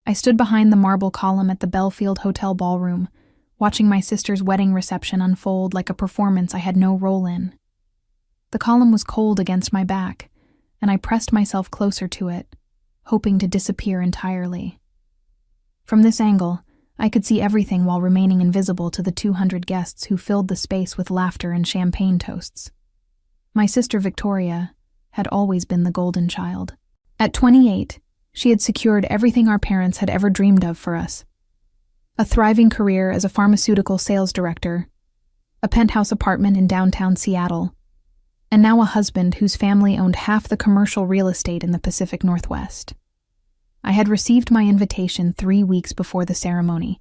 I stood behind the marble column at the Belfield Hotel ballroom, watching my sister's wedding reception unfold like a performance I had no role in. The column was cold against my back, and I pressed myself closer to it, hoping to disappear entirely. From this angle, I could see everything while remaining invisible to the 200 guests who filled the space with laughter and champagne toasts. My sister Victoria had always been the golden child. At 28, she had secured everything our parents had ever dreamed of for us. A thriving career as a pharmaceutical sales director, a penthouse apartment in downtown Seattle, and now a husband whose family owned half the commercial real estate in the Pacific Northwest. I had received my invitation 3 weeks before the ceremony,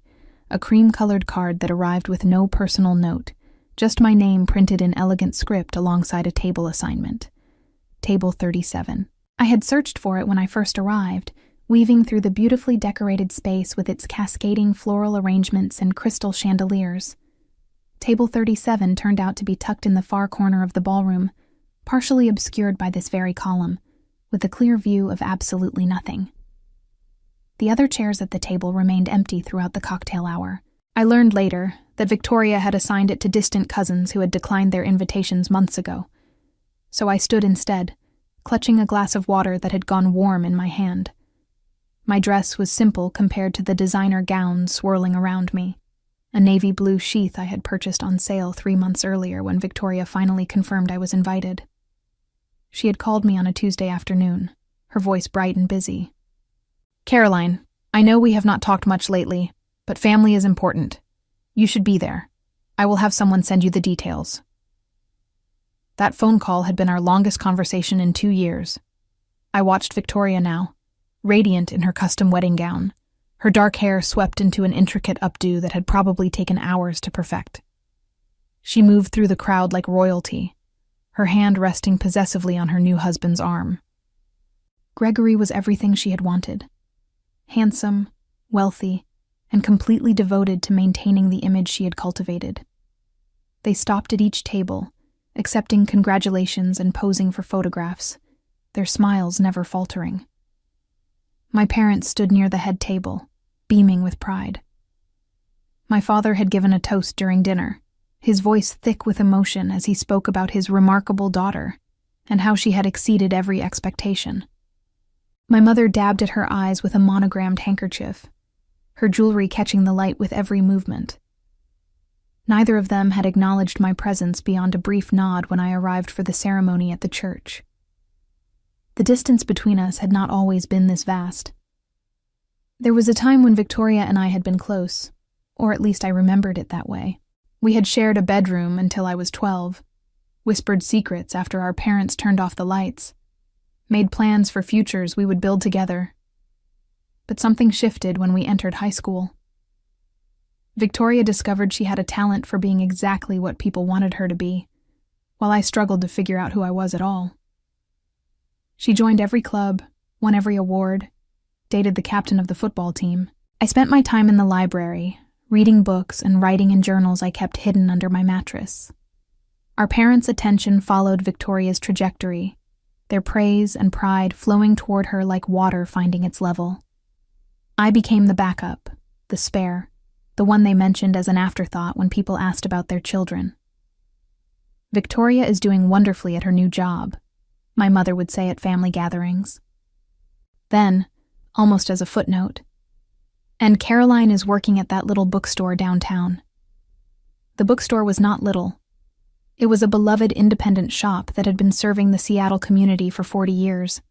a cream-colored card that arrived with no personal note, just my name printed in elegant script alongside a table assignment. Table 37. I had searched for it when I first arrived, weaving through the beautifully decorated space with its cascading floral arrangements and crystal chandeliers. Table 37 turned out to be tucked in the far corner of the ballroom, partially obscured by this very column, with a clear view of absolutely nothing. The other chairs at the table remained empty throughout the cocktail hour. I learned later that Victoria had assigned it to distant cousins who had declined their invitations months ago. So I stood instead, clutching a glass of water that had gone warm in my hand. My dress was simple compared to the designer gowns swirling around me, a navy blue sheath I had purchased on sale 3 months earlier when Victoria finally confirmed I was invited. She had called me on a Tuesday afternoon, her voice bright and busy. "Caroline, I know we have not talked much lately, but family is important. You should be there. I will have someone send you the details." That phone call had been our longest conversation in 2 years. I watched Victoria now, radiant in her custom wedding gown, her dark hair swept into an intricate updo that had probably taken hours to perfect. She moved through the crowd like royalty, her hand resting possessively on her new husband's arm. Gregory was everything she had wanted. Handsome, wealthy, and completely devoted to maintaining the image she had cultivated. They stopped at each table, accepting congratulations and posing for photographs, their smiles never faltering. My parents stood near the head table, beaming with pride. My father had given a toast during dinner, his voice thick with emotion as he spoke about his remarkable daughter and how she had exceeded every expectation. My mother dabbed at her eyes with a monogrammed handkerchief, her jewelry catching the light with every movement. Neither of them had acknowledged my presence beyond a brief nod when I arrived for the ceremony at the church. The distance between us had not always been this vast. There was a time when Victoria and I had been close, or at least I remembered it that way. We had shared a bedroom until I was 12, whispered secrets after our parents turned off the lights, made plans for futures we would build together. But something shifted when we entered high school. Victoria discovered she had a talent for being exactly what people wanted her to be, while I struggled to figure out who I was at all. She joined every club, won every award, dated the captain of the football team. I spent my time in the library, reading books and writing in journals I kept hidden under my mattress. Our parents' attention followed Victoria's trajectory, their praise and pride flowing toward her like water finding its level. I became the backup, the spare, the one they mentioned as an afterthought when people asked about their children. "Victoria is doing wonderfully at her new job," my mother would say at family gatherings. Then, almost as a footnote, "And Caroline is working at that little bookstore downtown." The bookstore was not little. It was a beloved independent shop that had been serving the Seattle community for 40 years,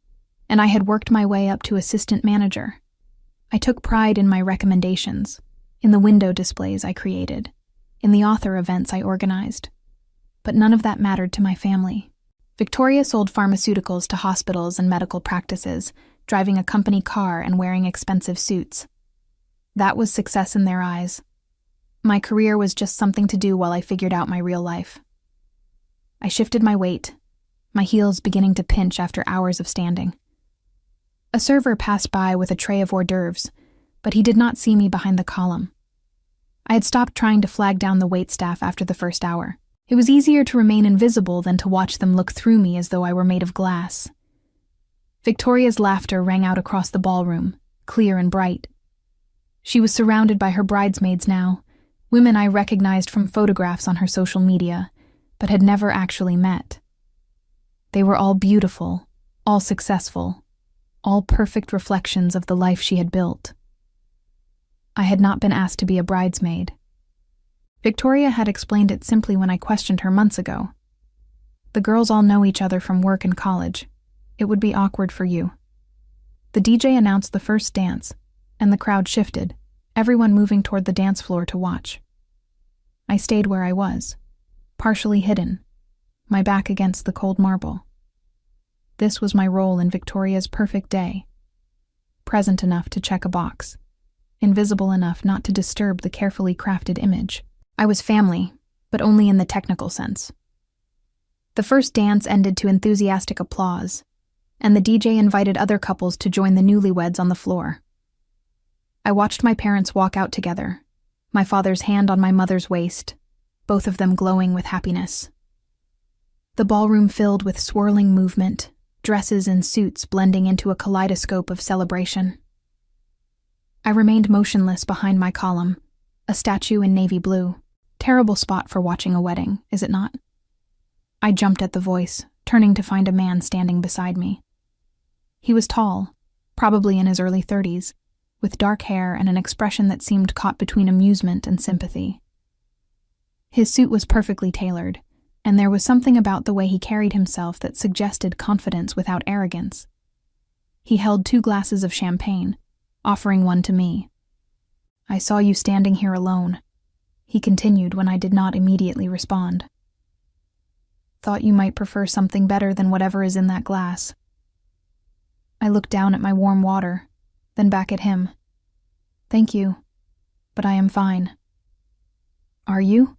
and I had worked my way up to assistant manager. I took pride in my recommendations, in the window displays I created, in the author events I organized. But none of that mattered to my family. Victoria sold pharmaceuticals to hospitals and medical practices, driving a company car and wearing expensive suits. That was success in their eyes. My career was just something to do while I figured out my real life. I shifted my weight, my heels beginning to pinch after hours of standing. A server passed by with a tray of hors d'oeuvres, but he did not see me behind the column. I had stopped trying to flag down the waitstaff after the first hour. It was easier to remain invisible than to watch them look through me as though I were made of glass. Victoria's laughter rang out across the ballroom, clear and bright. She was surrounded by her bridesmaids now, women I recognized from photographs on her social media, but had never actually met. They were all beautiful, all successful, all perfect reflections of the life she had built. I had not been asked to be a bridesmaid. Victoria had explained it simply when I questioned her months ago. The girls all know each other from work and college. It would be awkward for you. The DJ announced the first dance, and the crowd shifted, everyone moving toward the dance floor to watch. I stayed where I was, partially hidden, my back against the cold marble. This was my role in Victoria's perfect day. Present enough to check a box, invisible enough not to disturb the carefully crafted image. I was family, but only in the technical sense. The first dance ended to enthusiastic applause, and the DJ invited other couples to join the newlyweds on the floor. I watched my parents walk out together, my father's hand on my mother's waist, both of them glowing with happiness. The ballroom filled with swirling movement, dresses and suits blending into a kaleidoscope of celebration. I remained motionless behind my column, a statue in navy blue. Terrible spot for watching a wedding, is it not? I jumped at the voice, turning to find a man standing beside me. He was tall, probably in his early 30s, with dark hair and an expression that seemed caught between amusement and sympathy. His suit was perfectly tailored, and there was something about the way he carried himself that suggested confidence without arrogance. He held 2 glasses of champagne, offering one to me. "I saw you standing here alone," he continued when I did not immediately respond. "Thought you might prefer something better than whatever is in that glass." I looked down at my warm water, then back at him. "Thank you, but I am fine." "Are you?"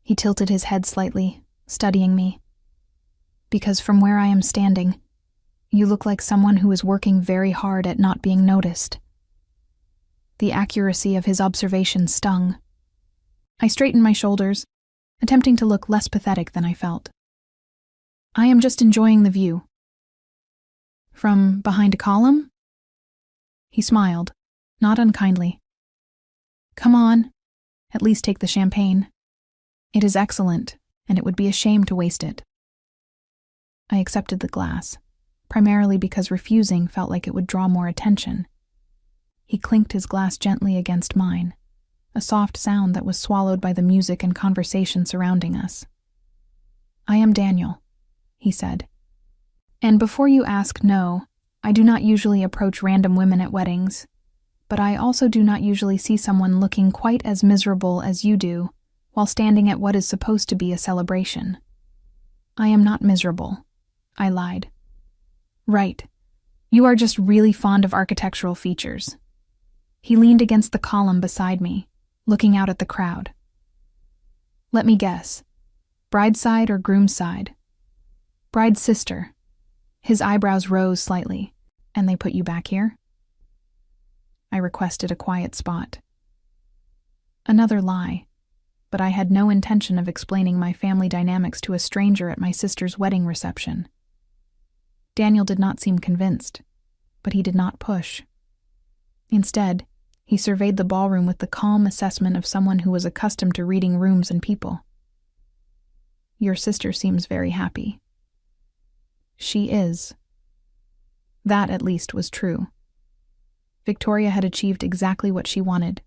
He tilted his head slightly, studying me. "Because from where I am standing, you look like someone who is working very hard at not being noticed." The accuracy of his observation stung. I straightened my shoulders, attempting to look less pathetic than I felt. "I am just enjoying the view." "From behind a column?" He smiled, not unkindly. "Come on, at least take the champagne. It is excellent, and it would be a shame to waste it." I accepted the glass, primarily because refusing felt like it would draw more attention. He clinked his glass gently against mine, a soft sound that was swallowed by the music and conversation surrounding us. "I am Daniel," he said. "And before you ask, no, I do not usually approach random women at weddings, but I also do not usually see someone looking quite as miserable as you do while standing at what is supposed to be a celebration." "I am not miserable," I lied. "Right. You are just really fond of architectural features." He leaned against the column beside me, looking out at the crowd. "Let me guess. Bride's side or groom's side?" "Bride's sister." His eyebrows rose slightly. "And they put you back here?" I requested a quiet spot. Another lie, but I had no intention of explaining my family dynamics to a stranger at my sister's wedding reception. Daniel did not seem convinced, but he did not push. Instead, he surveyed the ballroom with the calm assessment of someone who was accustomed to reading rooms and people. "Your sister seems very happy." "She is." That, at least, was true. Victoria had achieved exactly what she wanted.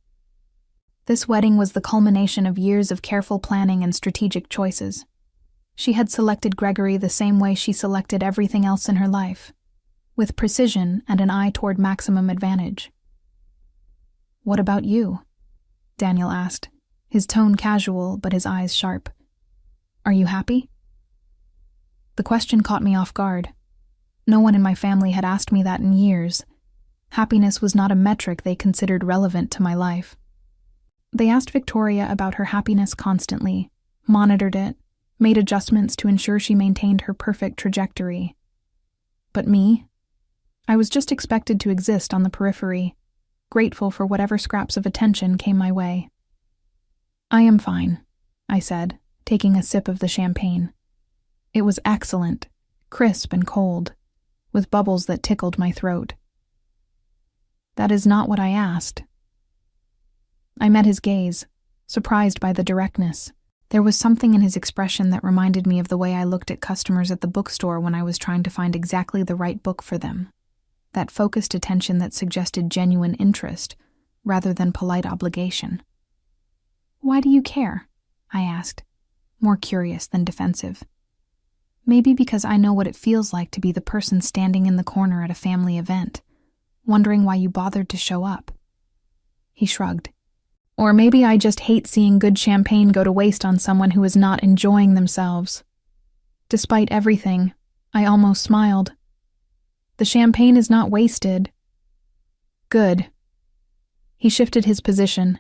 This wedding was the culmination of years of careful planning and strategic choices. She had selected Gregory the same way she selected everything else in her life, with precision and an eye toward maximum advantage. "What about you?" Daniel asked, his tone casual but his eyes sharp. "Are you happy?" The question caught me off guard. No one in my family had asked me that in years. Happiness was not a metric they considered relevant to my life. They asked Victoria about her happiness constantly, monitored it, made adjustments to ensure she maintained her perfect trajectory. But me? I was just expected to exist on the periphery, grateful for whatever scraps of attention came my way. "I am fine," I said, taking a sip of the champagne. It was excellent, crisp and cold, with bubbles that tickled my throat. "That is not what I asked," I met his gaze, surprised by the directness. There was something in his expression that reminded me of the way I looked at customers at the bookstore when I was trying to find exactly the right book for them. That focused attention that suggested genuine interest, rather than polite obligation. "Why do you care?" I asked, more curious than defensive. Maybe because I know what it feels like to be the person standing in the corner at a family event, wondering why you bothered to show up. He shrugged. Or maybe I just hate seeing good champagne go to waste on someone who is not enjoying themselves. Despite everything, I almost smiled. The champagne is not wasted. Good. He shifted his position,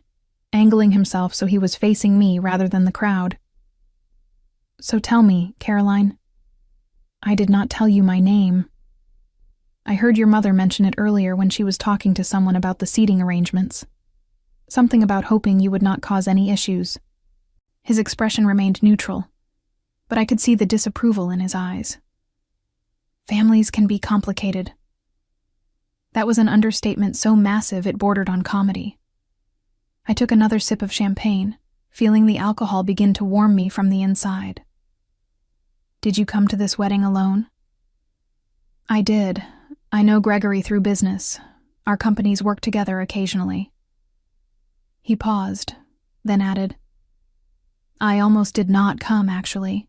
angling himself so he was facing me rather than the crowd. So tell me, Caroline. I did not tell you my name. I heard your mother mention it earlier when she was talking to someone about the seating arrangements. Something about hoping you would not cause any issues. His expression remained neutral, but I could see the disapproval in his eyes. Families can be complicated. That was an understatement so massive it bordered on comedy. I took another sip of champagne, feeling the alcohol begin to warm me from the inside. Did you come to this wedding alone? I did. I know Gregory through business. Our companies work together occasionally. He paused, then added, I almost did not come, actually.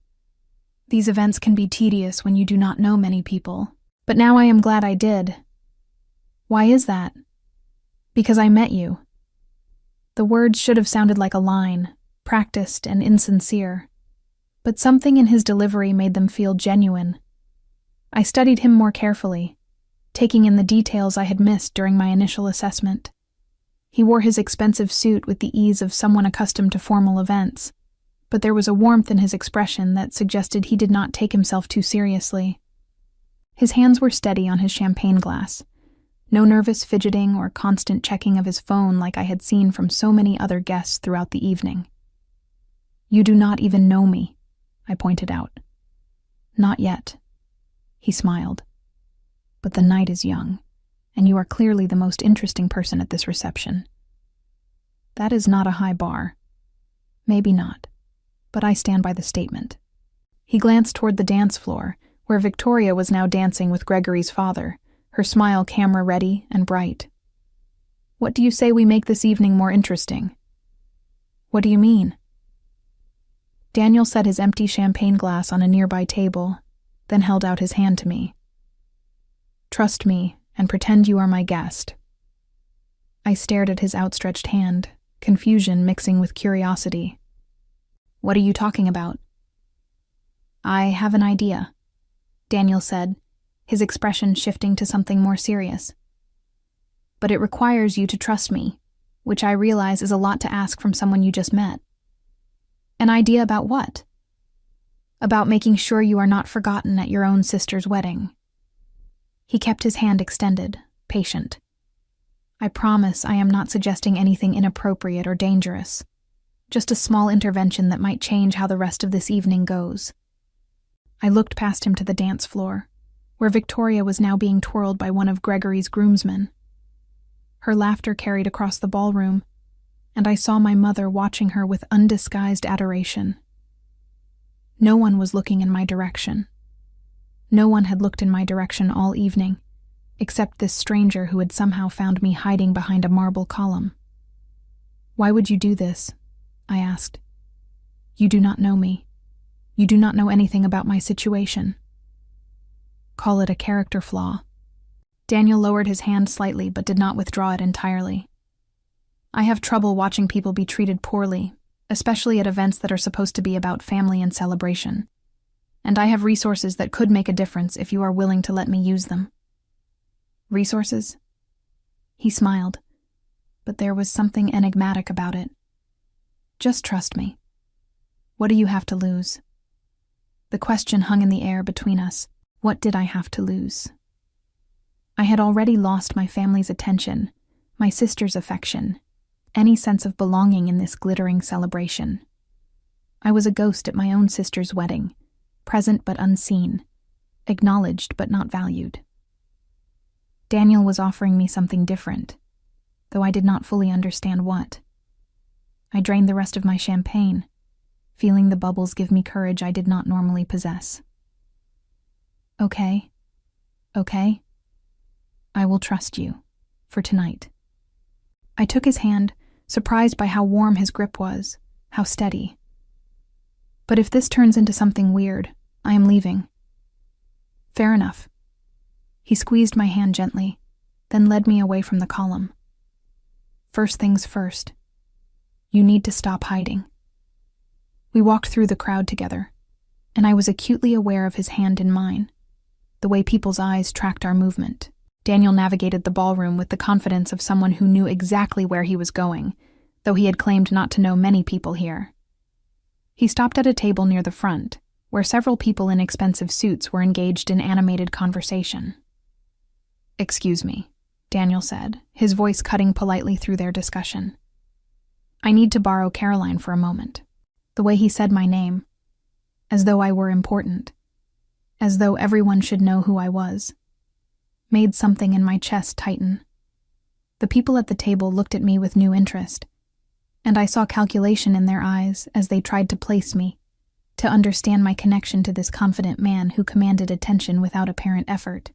These events can be tedious when you do not know many people, but now I am glad I did. Why is that? Because I met you. The words should have sounded like a line, practiced and insincere, but something in his delivery made them feel genuine. I studied him more carefully, taking in the details I had missed during my initial assessment. He wore his expensive suit with the ease of someone accustomed to formal events, but there was a warmth in his expression that suggested he did not take himself too seriously. His hands were steady on his champagne glass, no nervous fidgeting or constant checking of his phone like I had seen from so many other guests throughout the evening. You do not even know me, I pointed out. Not yet. He smiled. But the night is young, and you are clearly the most interesting person at this reception. That is not a high bar. Maybe not, but I stand by the statement. He glanced toward the dance floor, where Victoria was now dancing with Gregory's father, her smile camera-ready and bright. What do you say we make this evening more interesting? What do you mean? Daniel set his empty champagne glass on a nearby table, then held out his hand to me. Trust me and pretend you are my guest. I stared at his outstretched hand, confusion mixing with curiosity. What are you talking about? I have an idea, Daniel said, his expression shifting to something more serious. But it requires you to trust me, which I realize is a lot to ask from someone you just met. An idea about what? About making sure you are not forgotten at your own sister's wedding. He kept his hand extended, patient. I promise I am not suggesting anything inappropriate or dangerous. Just a small intervention that might change how the rest of this evening goes. I looked past him to the dance floor, where Victoria was now being twirled by one of Gregory's groomsmen. Her laughter carried across the ballroom, and I saw my mother watching her with undisguised adoration. No one was looking in my direction. No one had looked in my direction all evening, except this stranger who had somehow found me hiding behind a marble column. Why would you do this? I asked. You do not know me. You do not know anything about my situation. Call it a character flaw. Daniel lowered his hand slightly but did not withdraw it entirely. I have trouble watching people be treated poorly, especially at events that are supposed to be about family and celebration. And I have resources that could make a difference if you are willing to let me use them. Resources? He smiled, but there was something enigmatic about it. Just trust me. What do you have to lose? The question hung in the air between us. What did I have to lose? I had already lost my family's attention, my sister's affection, any sense of belonging in this glittering celebration. I was a ghost at my own sister's wedding, present but unseen, acknowledged but not valued. Daniel was offering me something different, though I did not fully understand what. I drained the rest of my champagne, feeling the bubbles give me courage I did not normally possess. Okay. I will trust you. For tonight. I took his hand, surprised by how warm his grip was, how steady. But if this turns into something weird, I am leaving. Fair enough. He squeezed my hand gently, then led me away from the column. First things first. You need to stop hiding. We walked through the crowd together, and I was acutely aware of his hand in mine, the way people's eyes tracked our movement. Daniel navigated the ballroom with the confidence of someone who knew exactly where he was going, though he had claimed not to know many people here. He stopped at a table near the front, where several people in expensive suits were engaged in animated conversation. "Excuse me," Daniel said, his voice cutting politely through their discussion. "I need to borrow Caroline for a moment." The way he said my name, as though I were important, as though everyone should know who I was, made something in my chest tighten. The people at the table looked at me with new interest, and I saw calculation in their eyes as they tried to place me, to understand my connection to this confident man who commanded attention without apparent effort.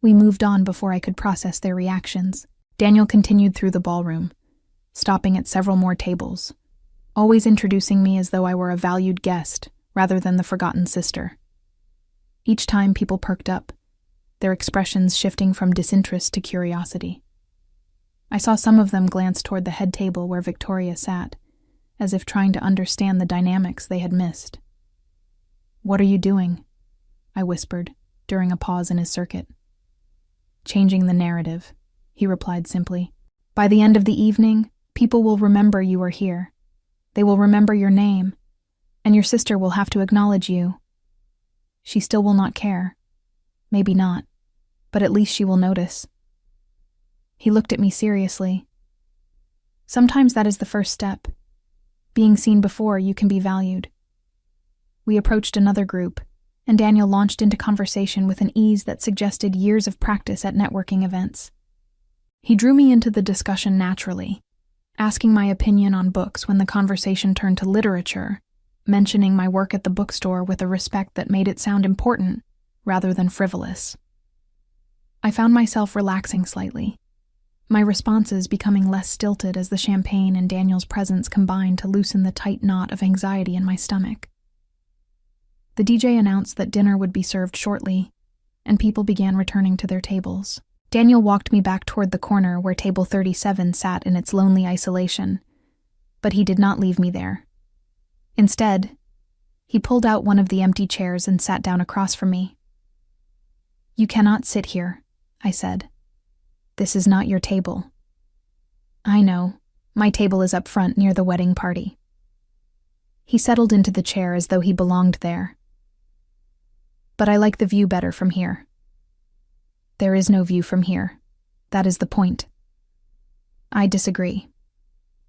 We moved on before I could process their reactions. Daniel continued through the ballroom, stopping at several more tables, always introducing me as though I were a valued guest rather than the forgotten sister. Each time people perked up, their expressions shifting from disinterest to curiosity. I saw some of them glance toward the head table where Victoria sat, as if trying to understand the dynamics they had missed. "What are you doing?" I whispered, during a pause in his circuit. "Changing the narrative," he replied simply. "By the end of the evening, people will remember you are here. They will remember your name, and your sister will have to acknowledge you. She still will not care. Maybe not, but at least she will notice." He looked at me seriously. Sometimes that is the first step. Being seen before you can be valued. We approached another group, and Daniel launched into conversation with an ease that suggested years of practice at networking events. He drew me into the discussion naturally, asking my opinion on books when the conversation turned to literature, mentioning my work at the bookstore with a respect that made it sound important rather than frivolous. I found myself relaxing slightly, my responses becoming less stilted as the champagne and Daniel's presence combined to loosen the tight knot of anxiety in my stomach. The DJ announced that dinner would be served shortly, and people began returning to their tables. Daniel walked me back toward the corner where table 37 sat in its lonely isolation, but he did not leave me there. Instead, he pulled out one of the empty chairs and sat down across from me. "You cannot sit here," I said. "This is not your table." "I know. My table is up front near the wedding party." He settled into the chair as though he belonged there. "But I like the view better from here." "There is no view from here. That is the point." "I disagree."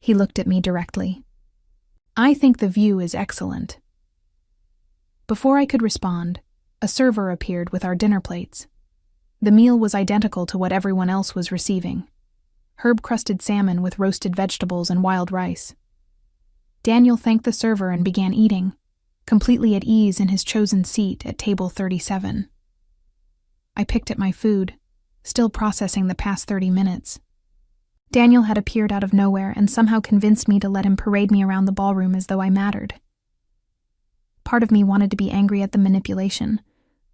He looked at me directly. "I think the view is excellent." Before I could respond, a server appeared with our dinner plates. The meal was identical to what everyone else was receiving: herb-crusted salmon with roasted vegetables and wild rice. Daniel thanked the server and began eating, completely at ease in his chosen seat at table 37. I picked at my food, still processing the past 30 minutes. Daniel had appeared out of nowhere and somehow convinced me to let him parade me around the ballroom as though I mattered. Part of me wanted to be angry at the manipulation,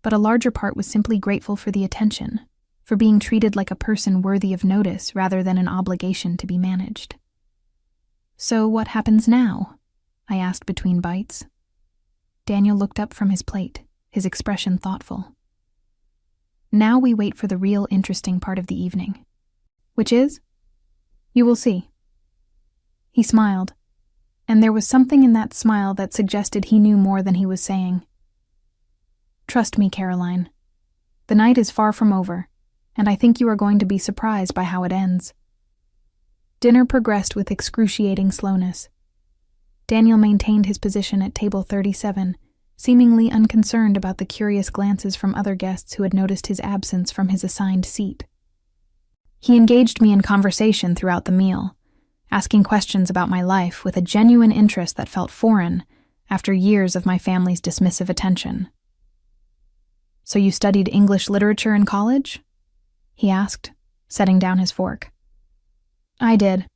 but a larger part was simply grateful for the attention, for being treated like a person worthy of notice rather than an obligation to be managed. "So what happens now?" I asked between bites. Daniel looked up from his plate, his expression thoughtful. "Now we wait for the real interesting part of the evening." "Which is?" "You will see." He smiled, and there was something in that smile that suggested he knew more than he was saying. "Trust me, Caroline. The night is far from over, and I think you are going to be surprised by how it ends." Dinner progressed with excruciating slowness. Daniel maintained his position at table 37, seemingly unconcerned about the curious glances from other guests who had noticed his absence from his assigned seat. He engaged me in conversation throughout the meal, asking questions about my life with a genuine interest that felt foreign after years of my family's dismissive attention. "So you studied English literature in college?" he asked, setting down his fork. "I did.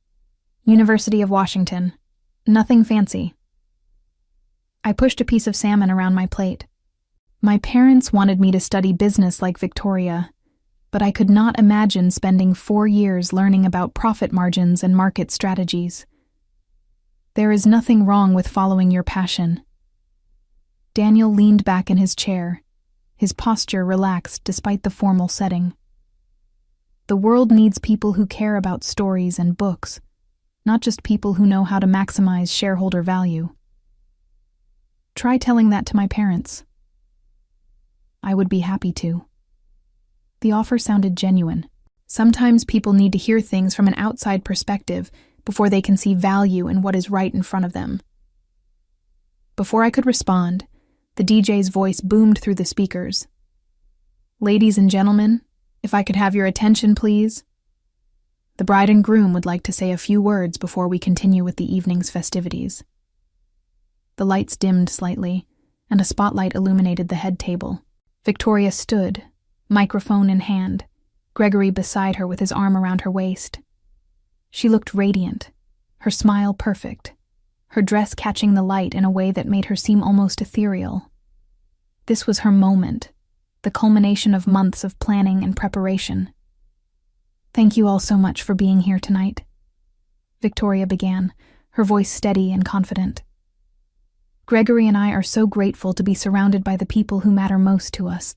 University of Washington. Nothing fancy." I pushed a piece of salmon around my plate. My parents wanted me to study business like Victoria, but I could not imagine spending 4 years learning about profit margins and market strategies. "There is nothing wrong with following your passion." Daniel leaned back in his chair, his posture relaxed despite the formal setting. "The world needs people who care about stories and books, not just people who know how to maximize shareholder value. Try telling that to my parents." "I would be happy to." The offer sounded genuine. Sometimes people need to hear things from an outside perspective before they can see value in what is right in front of them. Before I could respond, the DJ's voice boomed through the speakers. "Ladies and gentlemen, if I could have your attention, please. The bride and groom would like to say a few words before we continue with the evening's festivities." The lights dimmed slightly, and a spotlight illuminated the head table. Victoria stood, microphone in hand, Gregory beside her with his arm around her waist. She looked radiant, her smile perfect, her dress catching the light in a way that made her seem almost ethereal. This was her moment, the culmination of months of planning and preparation. "Thank you all so much for being here tonight," Victoria began, her voice steady and confident. "Gregory and I are so grateful to be surrounded by the people who matter most to us.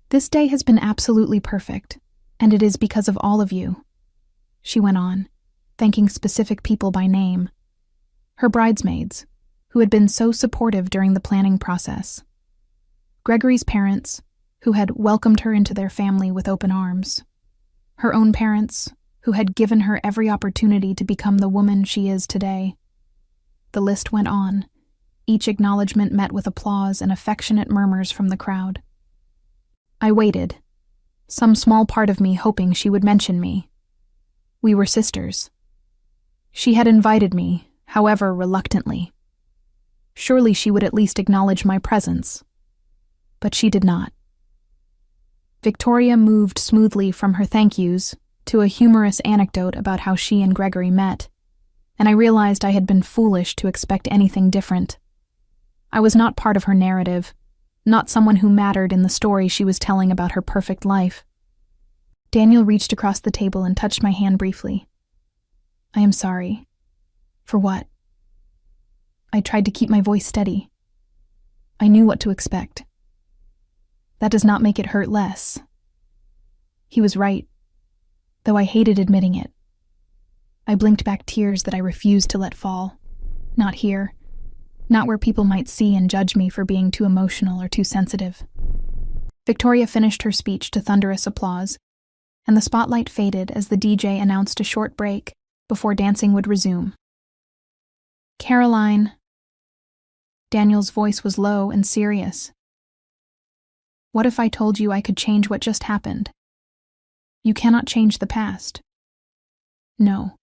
This day has been absolutely perfect, and it is because of all of you," she went on, thanking specific people by name. Her bridesmaids, who had been so supportive during the planning process. Gregory's parents, who had welcomed her into their family with open arms. Her own parents, who had given her every opportunity to become the woman she is today. The list went on, each acknowledgement met with applause and affectionate murmurs from the crowd. I waited, some small part of me hoping she would mention me. We were sisters. She had invited me, however reluctantly. Surely she would at least acknowledge my presence. But she did not. Victoria moved smoothly from her thank yous to a humorous anecdote about how she and Gregory met, and I realized I had been foolish to expect anything different. I was not part of her narrative, not someone who mattered in the story she was telling about her perfect life. Daniel reached across the table and touched my hand briefly. "I am sorry." "For what?" I tried to keep my voice steady. I knew what to expect. "That does not make it hurt less." He was right, though I hated admitting it. I blinked back tears that I refused to let fall. Not here. Not where people might see and judge me for being too emotional or too sensitive. Victoria finished her speech to thunderous applause, and the spotlight faded as the DJ announced a short break before dancing would resume. "Caroline." Daniel's voice was low and serious. "What if I told you I could change what just happened? You cannot change the past." "No,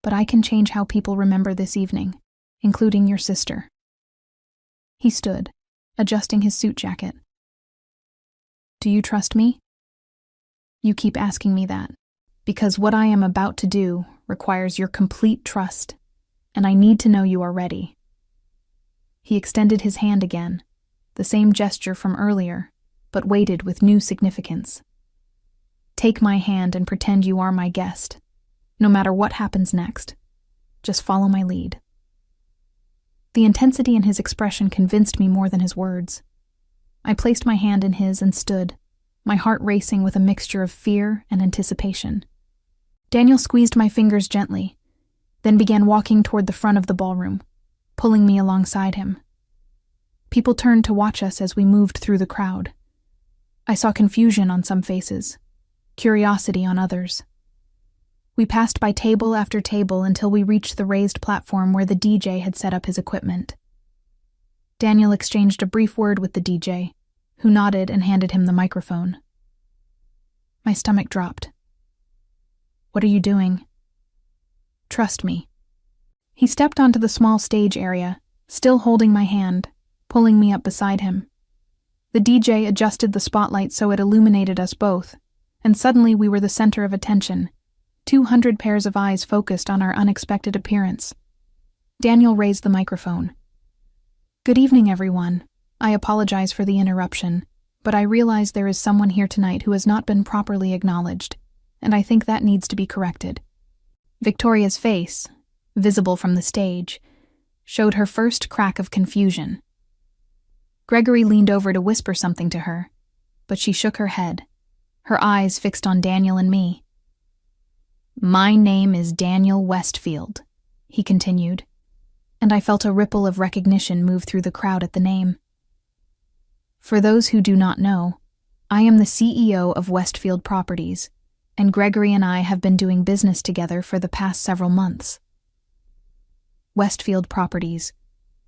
but I can change how people remember this evening, including your sister." He stood, adjusting his suit jacket. "Do you trust me?" "You keep asking me that, because what I am about to do requires your complete trust, and I need to know you are ready." He extended his hand again, the same gesture from earlier, but weighted with new significance. "Take my hand and pretend you are my guest, no matter what happens next. Just follow my lead." The intensity in his expression convinced me more than his words. I placed my hand in his and stood, my heart racing with a mixture of fear and anticipation. Daniel squeezed my fingers gently, then began walking toward the front of the ballroom, pulling me alongside him. People turned to watch us as we moved through the crowd. I saw confusion on some faces, curiosity on others. We passed by table after table until we reached the raised platform where the DJ had set up his equipment. Daniel exchanged a brief word with the DJ, who nodded and handed him the microphone. My stomach dropped. "What are you doing?" Trust me." He stepped onto the small stage area, still holding my hand, pulling me up beside him. The DJ adjusted the spotlight so it illuminated us both, and suddenly we were the center of attention. 200 pairs of eyes focused on our unexpected appearance. Daniel raised the microphone. "Good evening, everyone. I apologize for the interruption, but I realize there is someone here tonight who has not been properly acknowledged, and I think that needs to be corrected." Victoria's face, visible from the stage, showed her first crack of confusion. Gregory leaned over to whisper something to her, but she shook her head, her eyes fixed on Daniel and me. "My name is Daniel Westfield," he continued, and I felt a ripple of recognition move through the crowd at the name. "For those who do not know, I am the CEO of Westfield Properties, and Gregory and I have been doing business together for the past several months." Westfield Properties.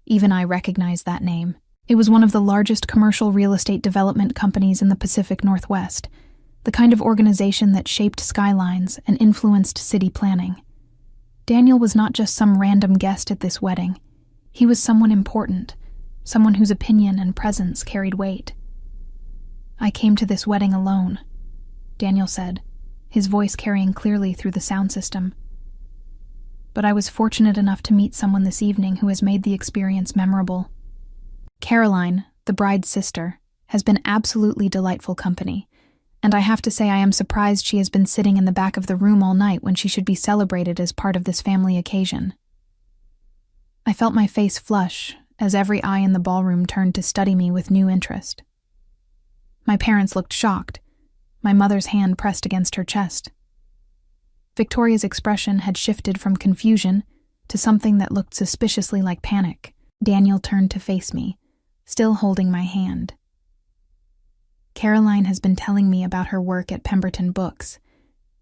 Even I recognized that name. It was one of the largest commercial real estate development companies in the Pacific Northwest, the kind of organization that shaped skylines and influenced city planning. Daniel was not just some random guest at this wedding. He was someone important, someone whose opinion and presence carried weight. "I came to this wedding alone," Daniel said, his voice carrying clearly through the sound system. "But I was fortunate enough to meet someone this evening who has made the experience memorable. Caroline, the bride's sister, has been absolutely delightful company, and I have to say I am surprised she has been sitting in the back of the room all night when she should be celebrated as part of this family occasion." I felt my face flush as every eye in the ballroom turned to study me with new interest. My parents looked shocked, my mother's hand pressed against her chest. Victoria's expression had shifted from confusion to something that looked suspiciously like panic. Daniel turned to face me, still holding my hand. "Caroline has been telling me about her work at Pemberton Books.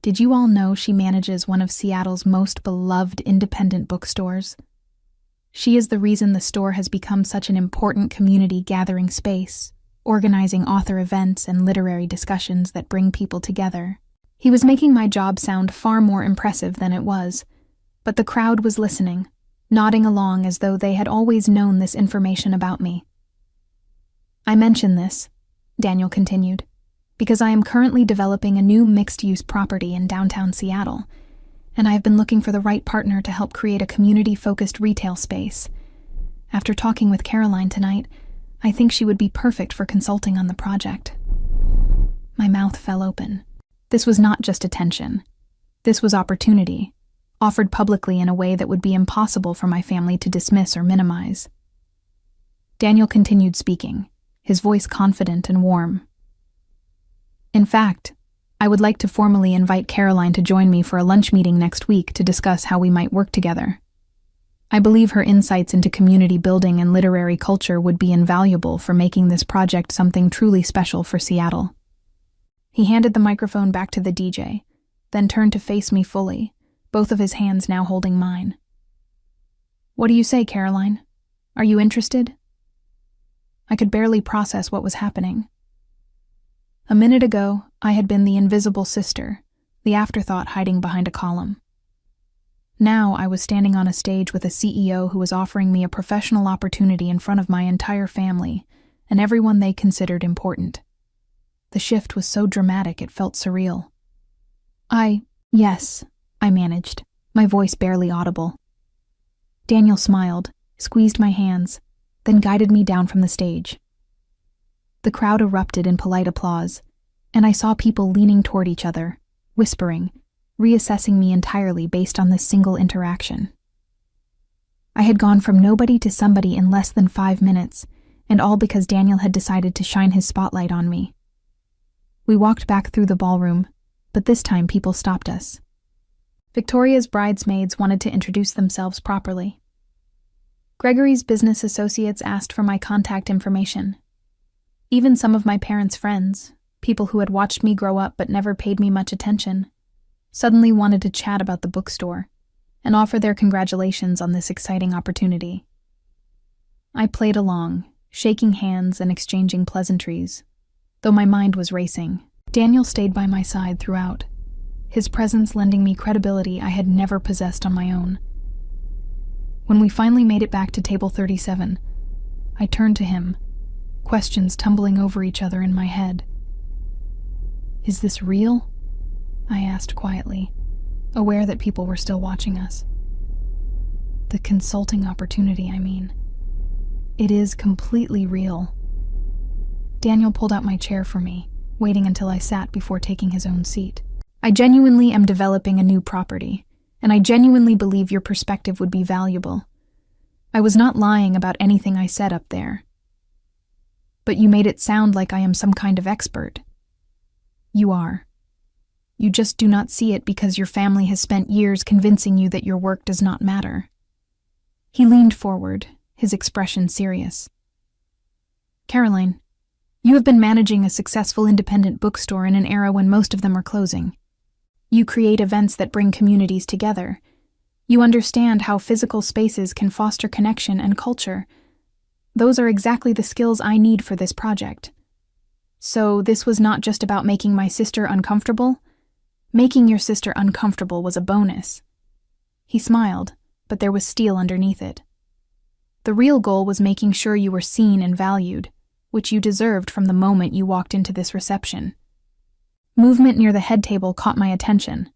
Did you all know she manages one of Seattle's most beloved independent bookstores? She is the reason the store has become such an important community gathering space, organizing author events and literary discussions that bring people together." He was making my job sound far more impressive than it was, but the crowd was listening, nodding along as though they had always known this information about me. "I mention this," Daniel continued, "because I am currently developing a new mixed-use property in downtown Seattle, and I have been looking for the right partner to help create a community-focused retail space. After talking with Caroline tonight, I think she would be perfect for consulting on the project." My mouth fell open. This was not just attention. This was opportunity, offered publicly in a way that would be impossible for my family to dismiss or minimize. Daniel continued speaking, his voice confident and warm. "In fact, I would like to formally invite Caroline to join me for a lunch meeting next week to discuss how we might work together. I believe her insights into community building and literary culture would be invaluable for making this project something truly special for Seattle." He handed the microphone back to the DJ, then turned to face me fully, both of his hands now holding mine. "What do you say, Caroline? Are you interested?" I could barely process what was happening. A minute ago, I had been the invisible sister, the afterthought hiding behind a column. Now I was standing on a stage with a CEO who was offering me a professional opportunity in front of my entire family and everyone they considered important. The shift was so dramatic it felt surreal. Yes, I managed, my voice barely audible. Daniel smiled, squeezed my hands, then guided me down from the stage. The crowd erupted in polite applause, and I saw people leaning toward each other, whispering, reassessing me entirely based on this single interaction. I had gone from nobody to somebody in less than 5 minutes, and all because Daniel had decided to shine his spotlight on me. We walked back through the ballroom, but this time people stopped us. Victoria's bridesmaids wanted to introduce themselves properly. Gregory's business associates asked for my contact information. Even some of my parents' friends, people who had watched me grow up but never paid me much attention, suddenly wanted to chat about the bookstore and offer their congratulations on this exciting opportunity. I played along, shaking hands and exchanging pleasantries, though my mind was racing. Daniel stayed by my side throughout, his presence lending me credibility I had never possessed on my own. When we finally made it back to table 37, I turned to him, questions tumbling over each other in my head. "Is this real?" I asked quietly, aware that people were still watching us. "The consulting opportunity, I mean. It is completely real." Daniel pulled out my chair for me, waiting until I sat before taking his own seat. "I genuinely am developing a new property, and I genuinely believe your perspective would be valuable. I was not lying about anything I said up there. But you made it sound like I am some kind of expert. You are. You just do not see it because your family has spent years convincing you that your work does not matter." He leaned forward, his expression serious. "Caroline, you have been managing a successful independent bookstore in an era when most of them are closing. You create events that bring communities together. You understand how physical spaces can foster connection and culture. Those are exactly the skills I need for this project. So this was not just about making my sister uncomfortable. Making your sister uncomfortable was a bonus." He smiled, but there was steel underneath it. "The real goal was making sure you were seen and valued, which you deserved from the moment you walked into this reception." Movement near the head table caught my attention.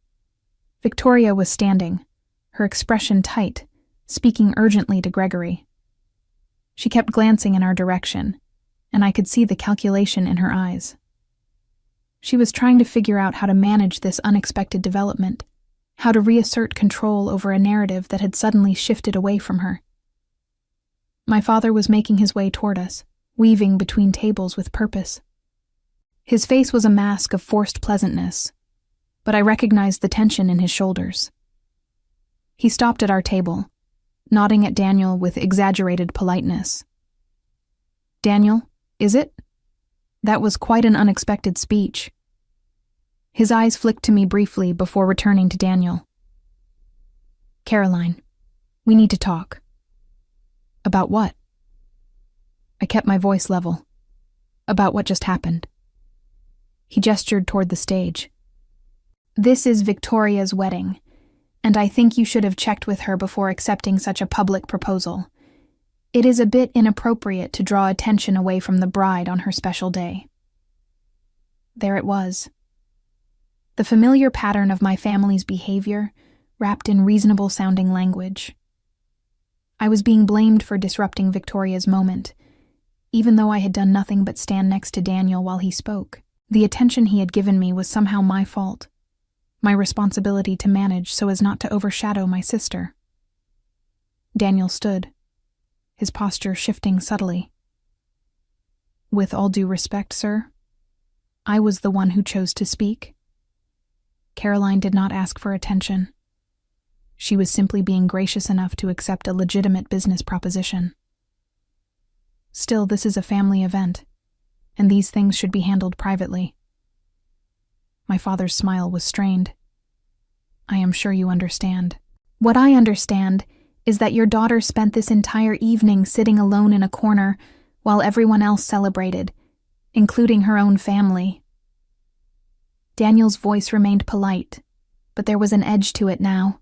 Victoria was standing, her expression tight, speaking urgently to Gregory. She kept glancing in our direction, and I could see the calculation in her eyes. She was trying to figure out how to manage this unexpected development, how to reassert control over a narrative that had suddenly shifted away from her. My father was making his way toward us, weaving between tables with purpose. His face was a mask of forced pleasantness, but I recognized the tension in his shoulders. He stopped at our table, nodding at Daniel with exaggerated politeness. "Daniel, is it? That was quite an unexpected speech." His eyes flicked to me briefly before returning to Daniel. "Caroline, we need to talk." "About what?" I kept my voice level. "About what just happened." He gestured toward the stage. "This is Victoria's wedding, and I think you should have checked with her before accepting such a public proposal. It is a bit inappropriate to draw attention away from the bride on her special day." There it was. The familiar pattern of my family's behavior, wrapped in reasonable-sounding language. I was being blamed for disrupting Victoria's moment, even though I had done nothing but stand next to Daniel while he spoke. The attention he had given me was somehow my fault, my responsibility to manage so as not to overshadow my sister. Daniel stood, his posture shifting subtly. "With all due respect, sir, I was the one who chose to speak. Caroline did not ask for attention. She was simply being gracious enough to accept a legitimate business proposition. Still, this is a family event, and these things should be handled privately." My father's smile was strained. "I am sure you understand." "What I understand is that your daughter spent this entire evening sitting alone in a corner while everyone else celebrated, including her own family." Daniel's voice remained polite, but there was an edge to it now.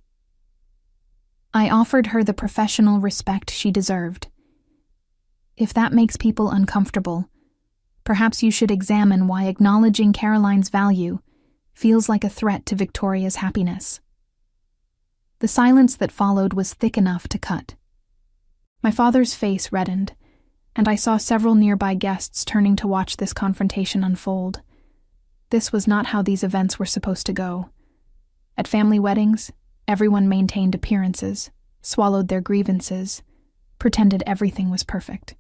"I offered her the professional respect she deserved. If that makes people uncomfortable, perhaps you should examine why acknowledging Caroline's value feels like a threat to Victoria's happiness." The silence that followed was thick enough to cut. My father's face reddened, and I saw several nearby guests turning to watch this confrontation unfold. This was not how these events were supposed to go. At family weddings, everyone maintained appearances, swallowed their grievances, pretended everything was perfect.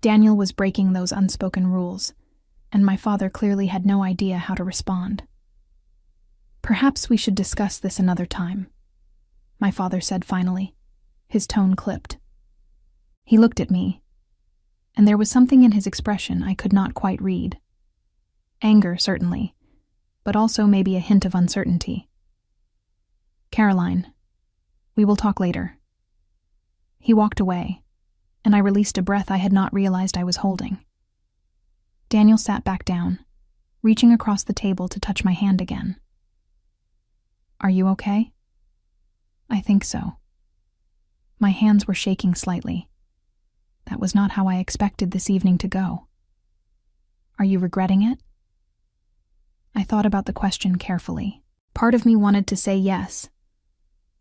Daniel was breaking those unspoken rules, and my father clearly had no idea how to respond. "Perhaps we should discuss this another time," my father said finally, his tone clipped. He looked at me, and there was something in his expression I could not quite read. Anger, certainly, but also maybe a hint of uncertainty. "Caroline, we will talk later." He walked away, and I released a breath I had not realized I was holding. Daniel sat back down, reaching across the table to touch my hand again. Are you okay?" "I think so." My hands were shaking slightly. That was not how I expected this evening to go. "Are you regretting it?" I thought about the question carefully. Part of me wanted to say yes,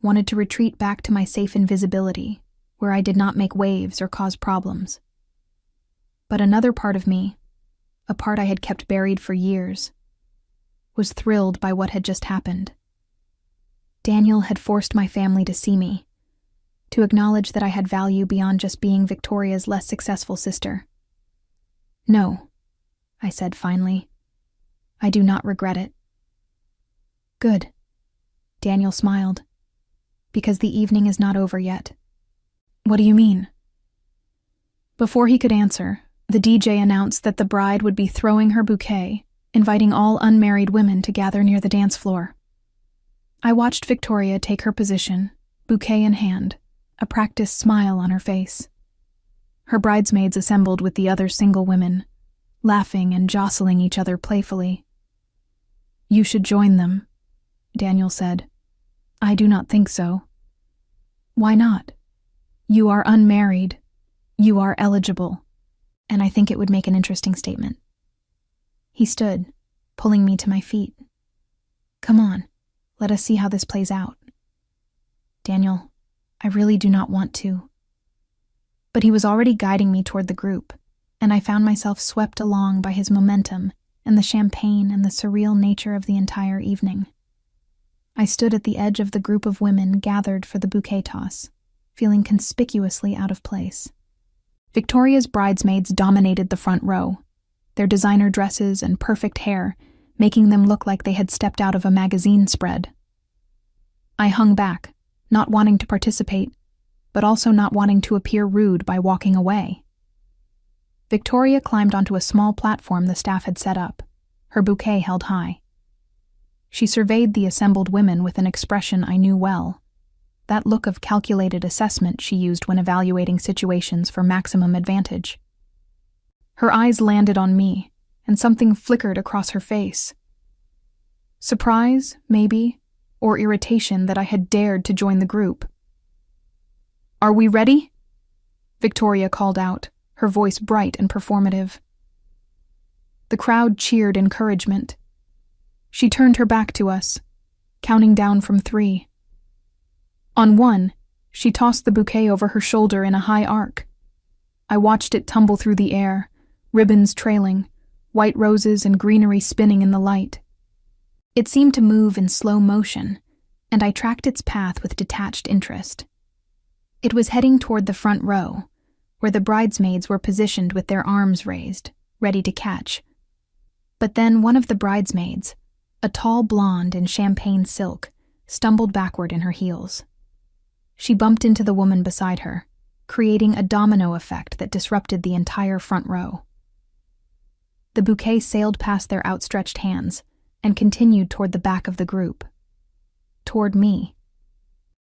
wanted to retreat back to my safe invisibility, where I did not make waves or cause problems. But another part of me, a part I had kept buried for years, was thrilled by what had just happened. Daniel had forced my family to see me, to acknowledge that I had value beyond just being Victoria's less successful sister. "No," I said finally. "I do not regret it." "Good." Daniel smiled. "Because the evening is not over yet." "What do you mean?" Before he could answer, the DJ announced that the bride would be throwing her bouquet, inviting all unmarried women to gather near the dance floor. I watched Victoria take her position, bouquet in hand, a practiced smile on her face. Her bridesmaids assembled with the other single women, laughing and jostling each other playfully. "You should join them," Daniel said. "I do not think so." "Why not? You are unmarried. You are eligible. And I think it would make an interesting statement." He stood, pulling me to my feet. "Come on, let us see how this plays out." "Daniel, I really do not want to." But he was already guiding me toward the group, and I found myself swept along by his momentum and the champagne and the surreal nature of the entire evening. I stood at the edge of the group of women gathered for the bouquet toss, feeling conspicuously out of place. Victoria's bridesmaids dominated the front row, their designer dresses and perfect hair making them look like they had stepped out of a magazine spread. I hung back, not wanting to participate, but also not wanting to appear rude by walking away. Victoria climbed onto a small platform the staff had set up, her bouquet held high. She surveyed the assembled women with an expression I knew well, that look of calculated assessment she used when evaluating situations for maximum advantage. Her eyes landed on me, and something flickered across her face. Surprise, maybe, or irritation that I had dared to join the group. "Are we ready?" Victoria called out, her voice bright and performative. The crowd cheered encouragement. She turned her back to us, counting down from 3. On 1, she tossed the bouquet over her shoulder in a high arc. I watched it tumble through the air, ribbons trailing, white roses and greenery spinning in the light. It seemed to move in slow motion, and I tracked its path with detached interest. It was heading toward the front row, where the bridesmaids were positioned with their arms raised, ready to catch. But then one of the bridesmaids, a tall blonde in champagne silk, stumbled backward in her heels. She bumped into the woman beside her, creating a domino effect that disrupted the entire front row. The bouquet sailed past their outstretched hands and continued toward the back of the group. Toward me.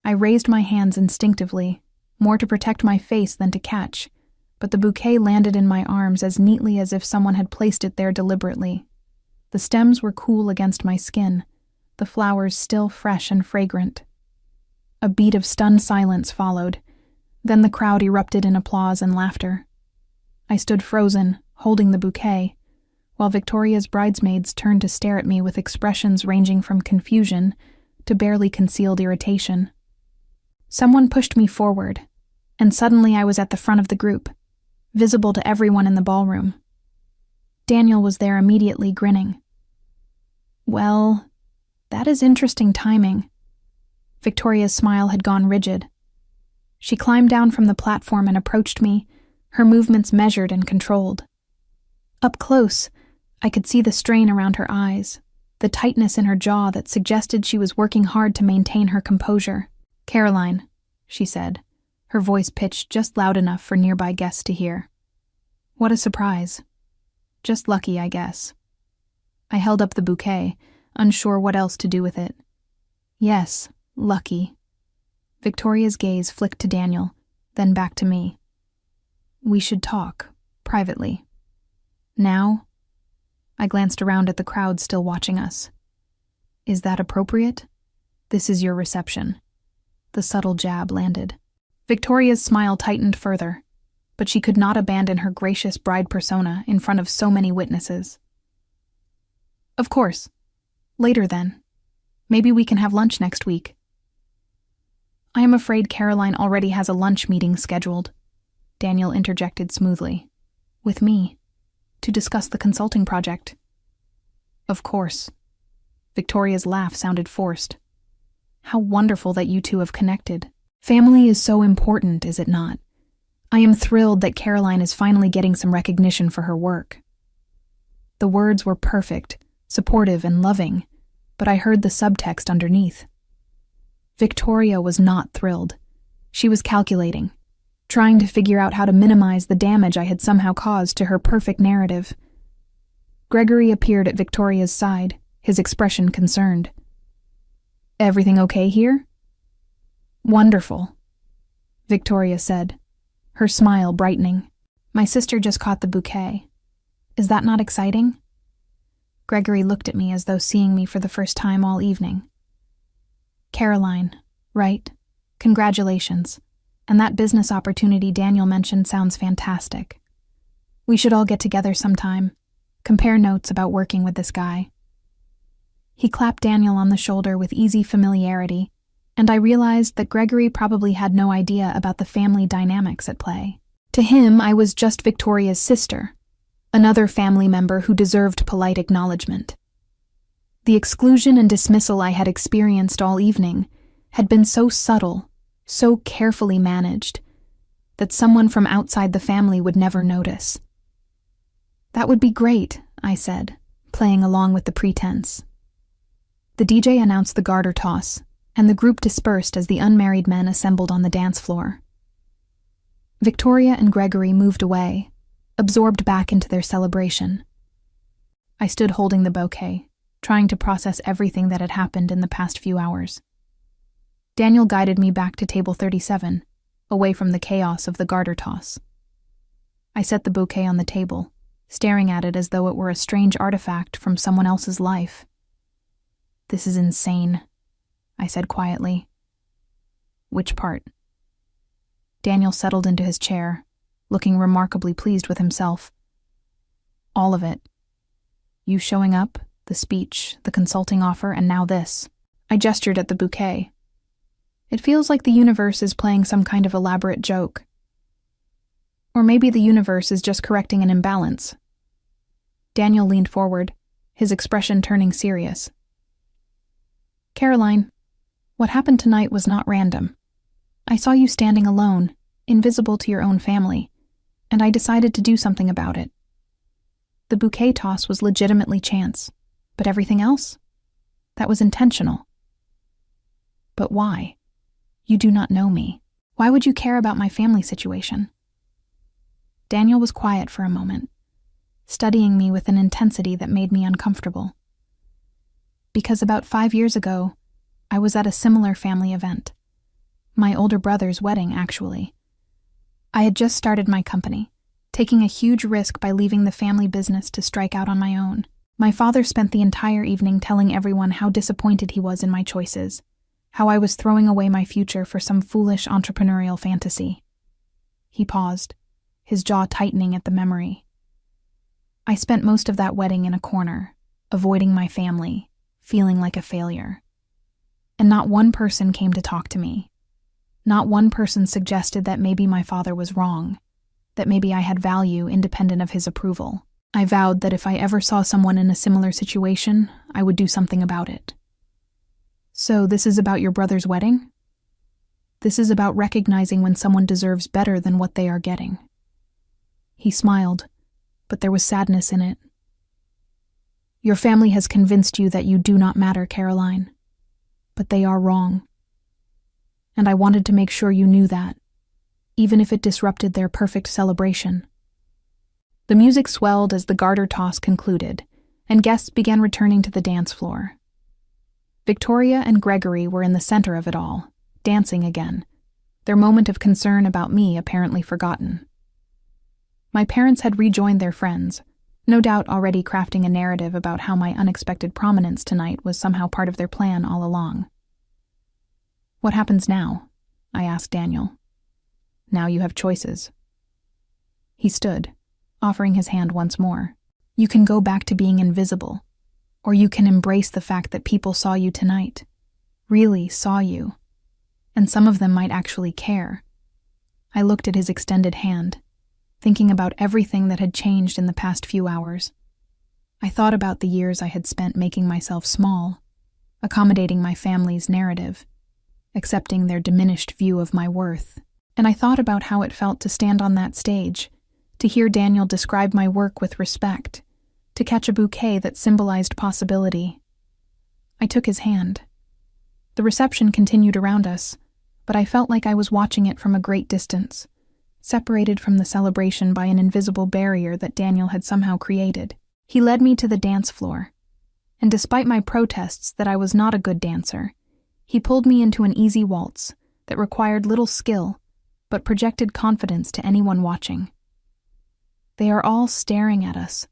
I raised my hands instinctively, more to protect my face than to catch, but the bouquet landed in my arms as neatly as if someone had placed it there deliberately. The stems were cool against my skin, the flowers still fresh and fragrant. A beat of stunned silence followed, then the crowd erupted in applause and laughter. I stood frozen, holding the bouquet, while Victoria's bridesmaids turned to stare at me with expressions ranging from confusion to barely concealed irritation. Someone pushed me forward, and suddenly I was at the front of the group, visible to everyone in the ballroom. Daniel was there immediately, grinning. "Well, that is interesting timing." Victoria's smile had gone rigid. She climbed down from the platform and approached me, her movements measured and controlled. Up close, I could see the strain around her eyes, the tightness in her jaw that suggested she was working hard to maintain her composure. "Caroline," she said, her voice pitched just loud enough for nearby guests to hear. "What a surprise. Just lucky, I guess." I held up the bouquet, unsure what else to do with it. "Yes, lucky." Victoria's gaze flicked to Daniel, then back to me. "We should talk, privately." "Now?" I glanced around at the crowd still watching us. "Is that appropriate?" This is your reception. The subtle jab landed. Victoria's smile tightened further, but she could not abandon her gracious bride persona in front of so many witnesses. Of course. Later then. Maybe we can have lunch next week. I am afraid Caroline already has a lunch meeting scheduled, Daniel interjected smoothly. With me. To discuss the consulting project. Of course. Victoria's laugh sounded forced. How wonderful that you two have connected. Family is so important, is it not? I am thrilled that Caroline is finally getting some recognition for her work. The words were perfect, supportive and loving, but I heard the subtext underneath. Victoria was not thrilled. She was calculating, trying to figure out how to minimize the damage I had somehow caused to her perfect narrative. Gregory appeared at Victoria's side, his expression concerned. Everything okay here? Wonderful, Victoria said, her smile brightening. My sister just caught the bouquet. Is that not exciting? Gregory looked at me as though seeing me for the first time all evening. Caroline, right? Congratulations. And that business opportunity Daniel mentioned sounds fantastic. We should all get together sometime, compare notes about working with this guy. He clapped Daniel on the shoulder with easy familiarity, and I realized that Gregory probably had no idea about the family dynamics at play. To him, I was just Victoria's sister, another family member who deserved polite acknowledgement. The exclusion and dismissal I had experienced all evening had been so subtle, so carefully managed, that someone from outside the family would never notice. That would be great, I said, playing along with the pretense. The DJ announced the garter toss, and the group dispersed as the unmarried men assembled on the dance floor. Victoria and Gregory moved away, absorbed back into their celebration. I stood holding the bouquet, trying to process everything that had happened in the past few hours. Daniel guided me back to table 37, away from the chaos of the garter toss. I set the bouquet on the table, staring at it as though it were a strange artifact from someone else's life. This is insane, I said quietly. Which part? Daniel settled into his chair, looking remarkably pleased with himself. All of it. You showing up, the speech, the consulting offer, and now this. I gestured at the bouquet. It feels like the universe is playing some kind of elaborate joke. Or maybe the universe is just correcting an imbalance. Daniel leaned forward, his expression turning serious. Caroline, what happened tonight was not random. I saw you standing alone, invisible to your own family, and I decided to do something about it. The bouquet toss was legitimately chance, but everything else? That was intentional. But why? You do not know me. Why would you care about my family situation? Daniel was quiet for a moment, studying me with an intensity that made me uncomfortable. Because about 5 years ago, I was at a similar family event. My older brother's wedding, actually. I had just started my company, taking a huge risk by leaving the family business to strike out on my own. My father spent the entire evening telling everyone how disappointed he was in my choices, how I was throwing away my future for some foolish entrepreneurial fantasy. He paused, his jaw tightening at the memory. I spent most of that wedding in a corner, avoiding my family, feeling like a failure. And not one person came to talk to me. Not one person suggested that maybe my father was wrong, that maybe I had value independent of his approval. I vowed that if I ever saw someone in a similar situation, I would do something about it. So this is about your brother's wedding? This is about recognizing when someone deserves better than what they are getting. He smiled, but there was sadness in it. Your family has convinced you that you do not matter, Caroline, but they are wrong. And I wanted to make sure you knew that, even if it disrupted their perfect celebration. The music swelled as the garter toss concluded, and guests began returning to the dance floor. Victoria and Gregory were in the center of it all, dancing again, their moment of concern about me apparently forgotten. My parents had rejoined their friends, no doubt already crafting a narrative about how my unexpected prominence tonight was somehow part of their plan all along. What happens now? I asked Daniel. Now you have choices. He stood, offering his hand once more. You can go back to being invisible, or you can embrace the fact that people saw you tonight. Really saw you. And some of them might actually care. I looked at his extended hand, thinking about everything that had changed in the past few hours. I thought about the years I had spent making myself small, accommodating my family's narrative, accepting their diminished view of my worth. And I thought about how it felt to stand on that stage, to hear Daniel describe my work with respect, to catch a bouquet that symbolized possibility. I took his hand. The reception continued around us, but I felt like I was watching it from a great distance, separated from the celebration by an invisible barrier that Daniel had somehow created. He led me to the dance floor, and despite my protests that I was not a good dancer, he pulled me into an easy waltz that required little skill, but projected confidence to anyone watching. They are all staring at us,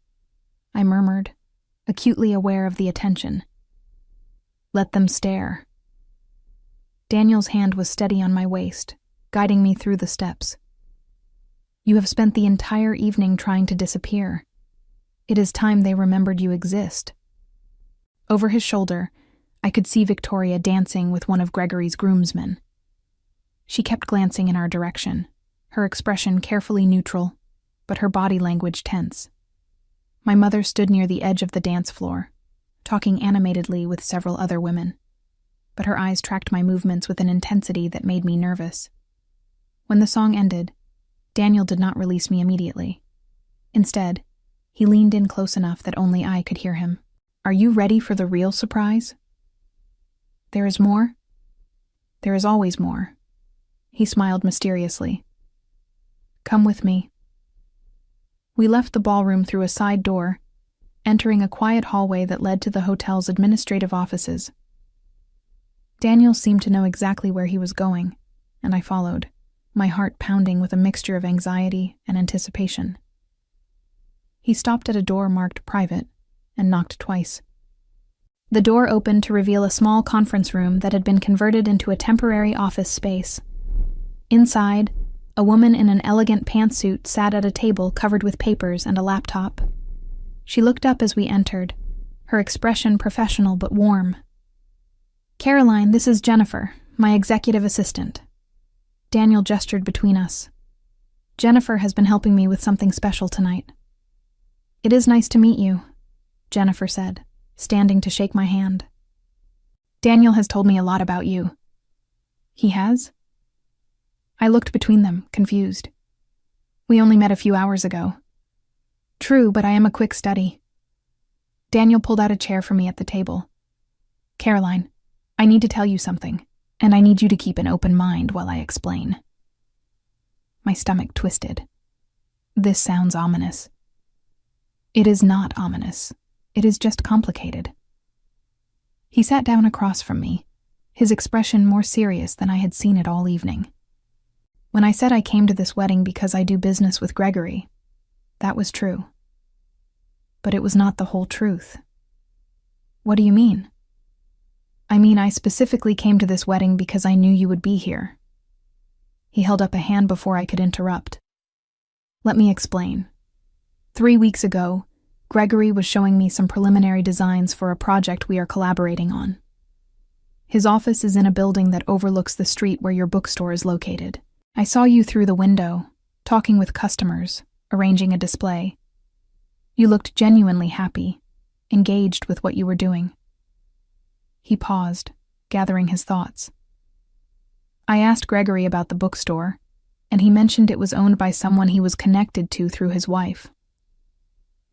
I murmured, acutely aware of the attention. Let them stare. Daniel's hand was steady on my waist, guiding me through the steps. You have spent the entire evening trying to disappear. It is time they remembered you exist. Over his shoulder, I could see Victoria dancing with one of Gregory's groomsmen. She kept glancing in our direction, her expression carefully neutral, but her body language tense. My mother stood near the edge of the dance floor, talking animatedly with several other women, but her eyes tracked my movements with an intensity that made me nervous. When the song ended, Daniel did not release me immediately. Instead, he leaned in close enough that only I could hear him. Are you ready for the real surprise? There is more? There is always more. He smiled mysteriously. Come with me. We left the ballroom through a side door, entering a quiet hallway that led to the hotel's administrative offices. Daniel seemed to know exactly where he was going, and I followed, my heart pounding with a mixture of anxiety and anticipation. He stopped at a door marked private and knocked twice. The door opened to reveal a small conference room that had been converted into a temporary office space. Inside, a woman in an elegant pantsuit sat at a table covered with papers and a laptop. She looked up as we entered, her expression professional but warm. Caroline, this is Jennifer, my executive assistant. Daniel gestured between us. Jennifer has been helping me with something special tonight. It is nice to meet you, Jennifer said, standing to shake my hand. Daniel has told me a lot about you. He has? I looked between them, confused. We only met a few hours ago. True, but I am a quick study. Daniel pulled out a chair for me at the table. Caroline, I need to tell you something, and I need you to keep an open mind while I explain. My stomach twisted. This sounds ominous. It is not ominous. It is just complicated. He sat down across from me, his expression more serious than I had seen it all evening. When I said I came to this wedding because I do business with Gregory, that was true. But it was not the whole truth. What do you mean? I mean, I specifically came to this wedding because I knew you would be here. He held up a hand before I could interrupt. Let me explain. 3 weeks ago, Gregory was showing me some preliminary designs for a project we are collaborating on. His office is in a building that overlooks the street where your bookstore is located. I saw you through the window, talking with customers, arranging a display. You looked genuinely happy, engaged with what you were doing. He paused, gathering his thoughts. I asked Gregory about the bookstore, and he mentioned it was owned by someone he was connected to through his wife.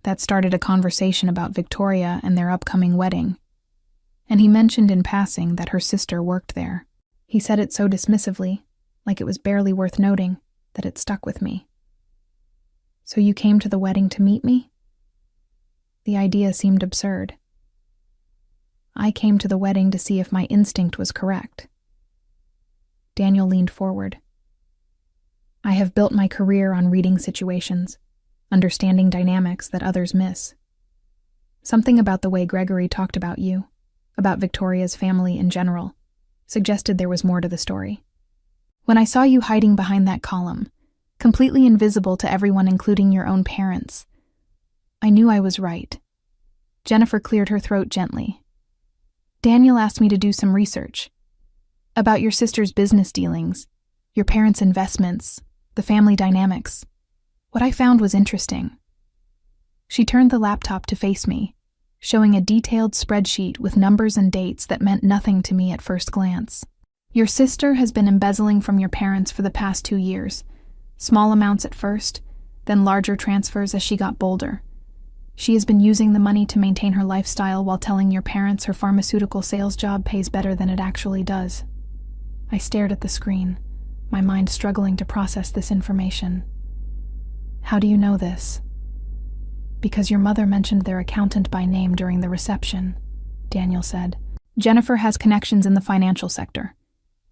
That started a conversation about Victoria and their upcoming wedding, and he mentioned in passing that her sister worked there. He said it so dismissively, like it was barely worth noting, that it stuck with me. So you came to the wedding to meet me? The idea seemed absurd. I came to the wedding to see if my instinct was correct. Daniel leaned forward. I have built my career on reading situations, understanding dynamics that others miss. Something about the way Gregory talked about you, about Victoria's family in general, suggested there was more to the story. When I saw you hiding behind that column, completely invisible to everyone including your own parents, I knew I was right. Jennifer cleared her throat gently. Daniel asked me to do some research about your sister's business dealings, your parents' investments, the family dynamics. What I found was interesting. She turned the laptop to face me, showing a detailed spreadsheet with numbers and dates that meant nothing to me at first glance. Your sister has been embezzling from your parents for the past 2 years, small amounts at first, then larger transfers as she got bolder. She has been using the money to maintain her lifestyle while telling your parents her pharmaceutical sales job pays better than it actually does. I stared at the screen, my mind struggling to process this information. How do you know this? Because your mother mentioned their accountant by name during the reception, Daniel said. Jennifer has connections in the financial sector.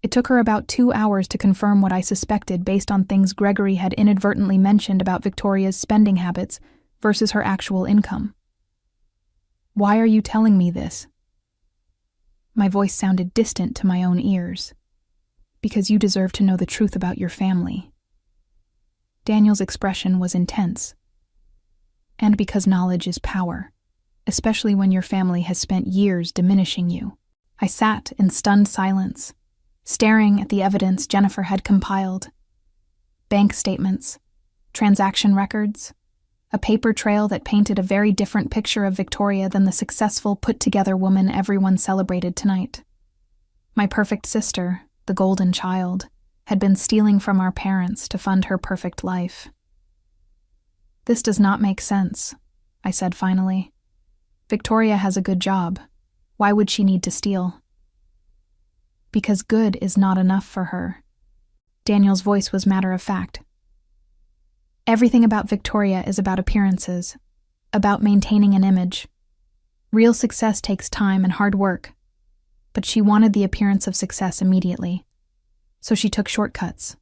It took her about 2 hours to confirm what I suspected based on things Gregory had inadvertently mentioned about Victoria's spending habits versus her actual income. Why are you telling me this? My voice sounded distant to my own ears. Because you deserve to know the truth about your family. Daniel's expression was intense. And because knowledge is power, especially when your family has spent years diminishing you. I sat in stunned silence, staring at the evidence Jennifer had compiled. Bank statements, transaction records, a paper trail that painted a very different picture of Victoria than the successful, put-together woman everyone celebrated tonight. My perfect sister, the golden child, had been stealing from our parents to fund her perfect life. This does not make sense, I said finally. Victoria has a good job. Why would she need to steal? Because good is not enough for her. Daniel's voice was matter-of-fact. Everything about Victoria is about appearances, about maintaining an image. Real success takes time and hard work, but she wanted the appearance of success immediately, so she took shortcuts.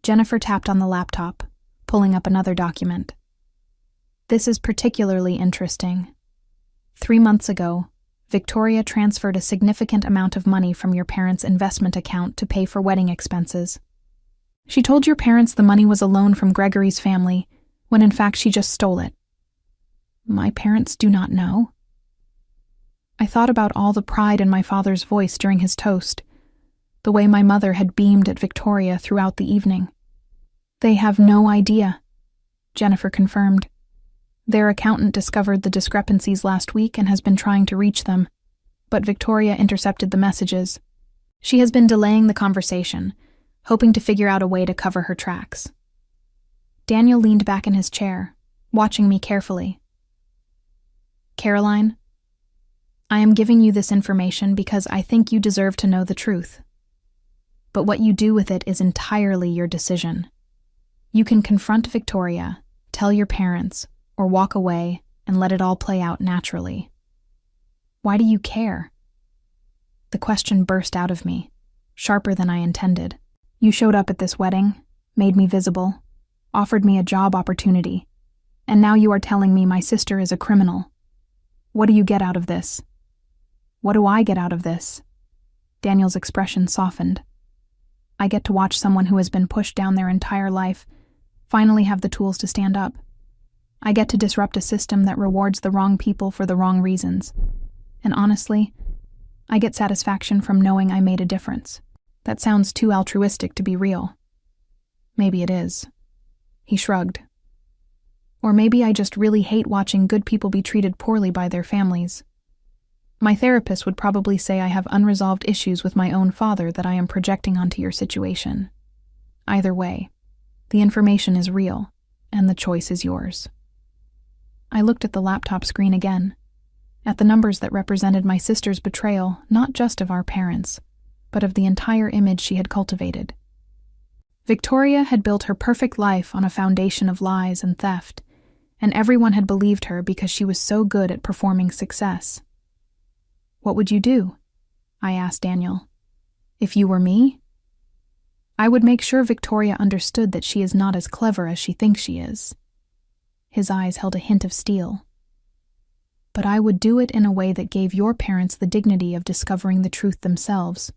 Jennifer tapped on the laptop, pulling up another document. This is particularly interesting. 3 months ago, Victoria transferred a significant amount of money from your parents' investment account to pay for wedding expenses. She told your parents the money was a loan from Gregory's family, when in fact she just stole it. My parents do not know. I thought about all the pride in my father's voice during his toast, the way my mother had beamed at Victoria throughout the evening. They have no idea, Jennifer confirmed. Their accountant discovered the discrepancies last week and has been trying to reach them, but Victoria intercepted the messages. She has been delaying the conversation, hoping to figure out a way to cover her tracks. Daniel leaned back in his chair, watching me carefully. Caroline, I am giving you this information because I think you deserve to know the truth. But what you do with it is entirely your decision. You can confront Victoria, tell your parents, or walk away and let it all play out naturally. Why do you care? The question burst out of me, sharper than I intended. You showed up at this wedding, made me visible, offered me a job opportunity, and now you are telling me my sister is a criminal. What do you get out of this? What do I get out of this? Daniel's expression softened. I get to watch someone who has been pushed down their entire life finally have the tools to stand up. I get to disrupt a system that rewards the wrong people for the wrong reasons. And honestly, I get satisfaction from knowing I made a difference. That sounds too altruistic to be real. Maybe it is. He shrugged. Or maybe I just really hate watching good people be treated poorly by their families. My therapist would probably say I have unresolved issues with my own father that I am projecting onto your situation. Either way, the information is real, and the choice is yours. I looked at the laptop screen again, at the numbers that represented my sister's betrayal, not just of our parents, but of the entire image she had cultivated. Victoria had built her perfect life on a foundation of lies and theft, and everyone had believed her because she was so good at performing success. What would you do? I asked Daniel. If you were me? I would make sure Victoria understood that she is not as clever as she thinks she is. His eyes held a hint of steel. but I would do it in a way that gave your parents the dignity of discovering the truth themselves,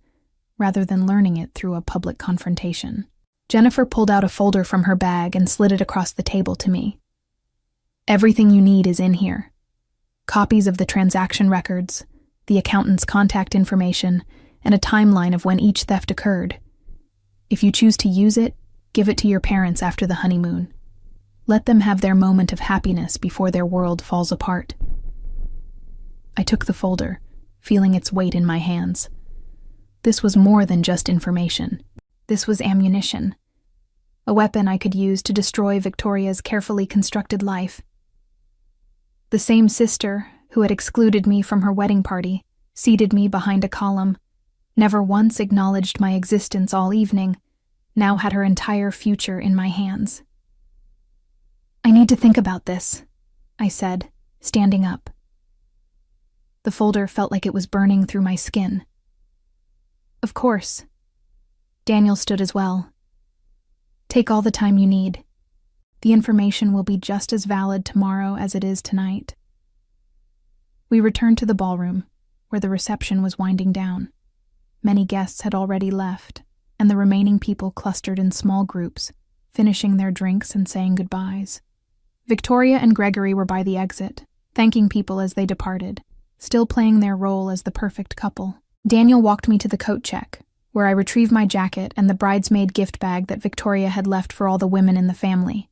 rather than learning it through a public confrontation. Jennifer pulled out a folder from her bag and slid it across the table to me. Everything you need is in here. Copies of the transaction records, the accountant's contact information, and a timeline of when each theft occurred. If you choose to use it, give it to your parents after the honeymoon. Let them have their moment of happiness before their world falls apart. I took the folder, feeling its weight in my hands. This was more than just information. This was ammunition. A weapon I could use to destroy Victoria's carefully constructed life. The same sister who had excluded me from her wedding party, seated me behind a column, never once acknowledged my existence all evening, now had her entire future in my hands. I need to think about this, I said, standing up. The folder felt like it was burning through my skin. Of course. Daniel stood as well. Take all the time you need. The information will be just as valid tomorrow as it is tonight. We returned to the ballroom, where the reception was winding down. Many guests had already left, and the remaining people clustered in small groups, finishing their drinks and saying goodbyes. Victoria and Gregory were by the exit, thanking people as they departed, still playing their role as the perfect couple. Daniel walked me to the coat check, where I retrieved my jacket and the bridesmaid gift bag that Victoria had left for all the women in the family.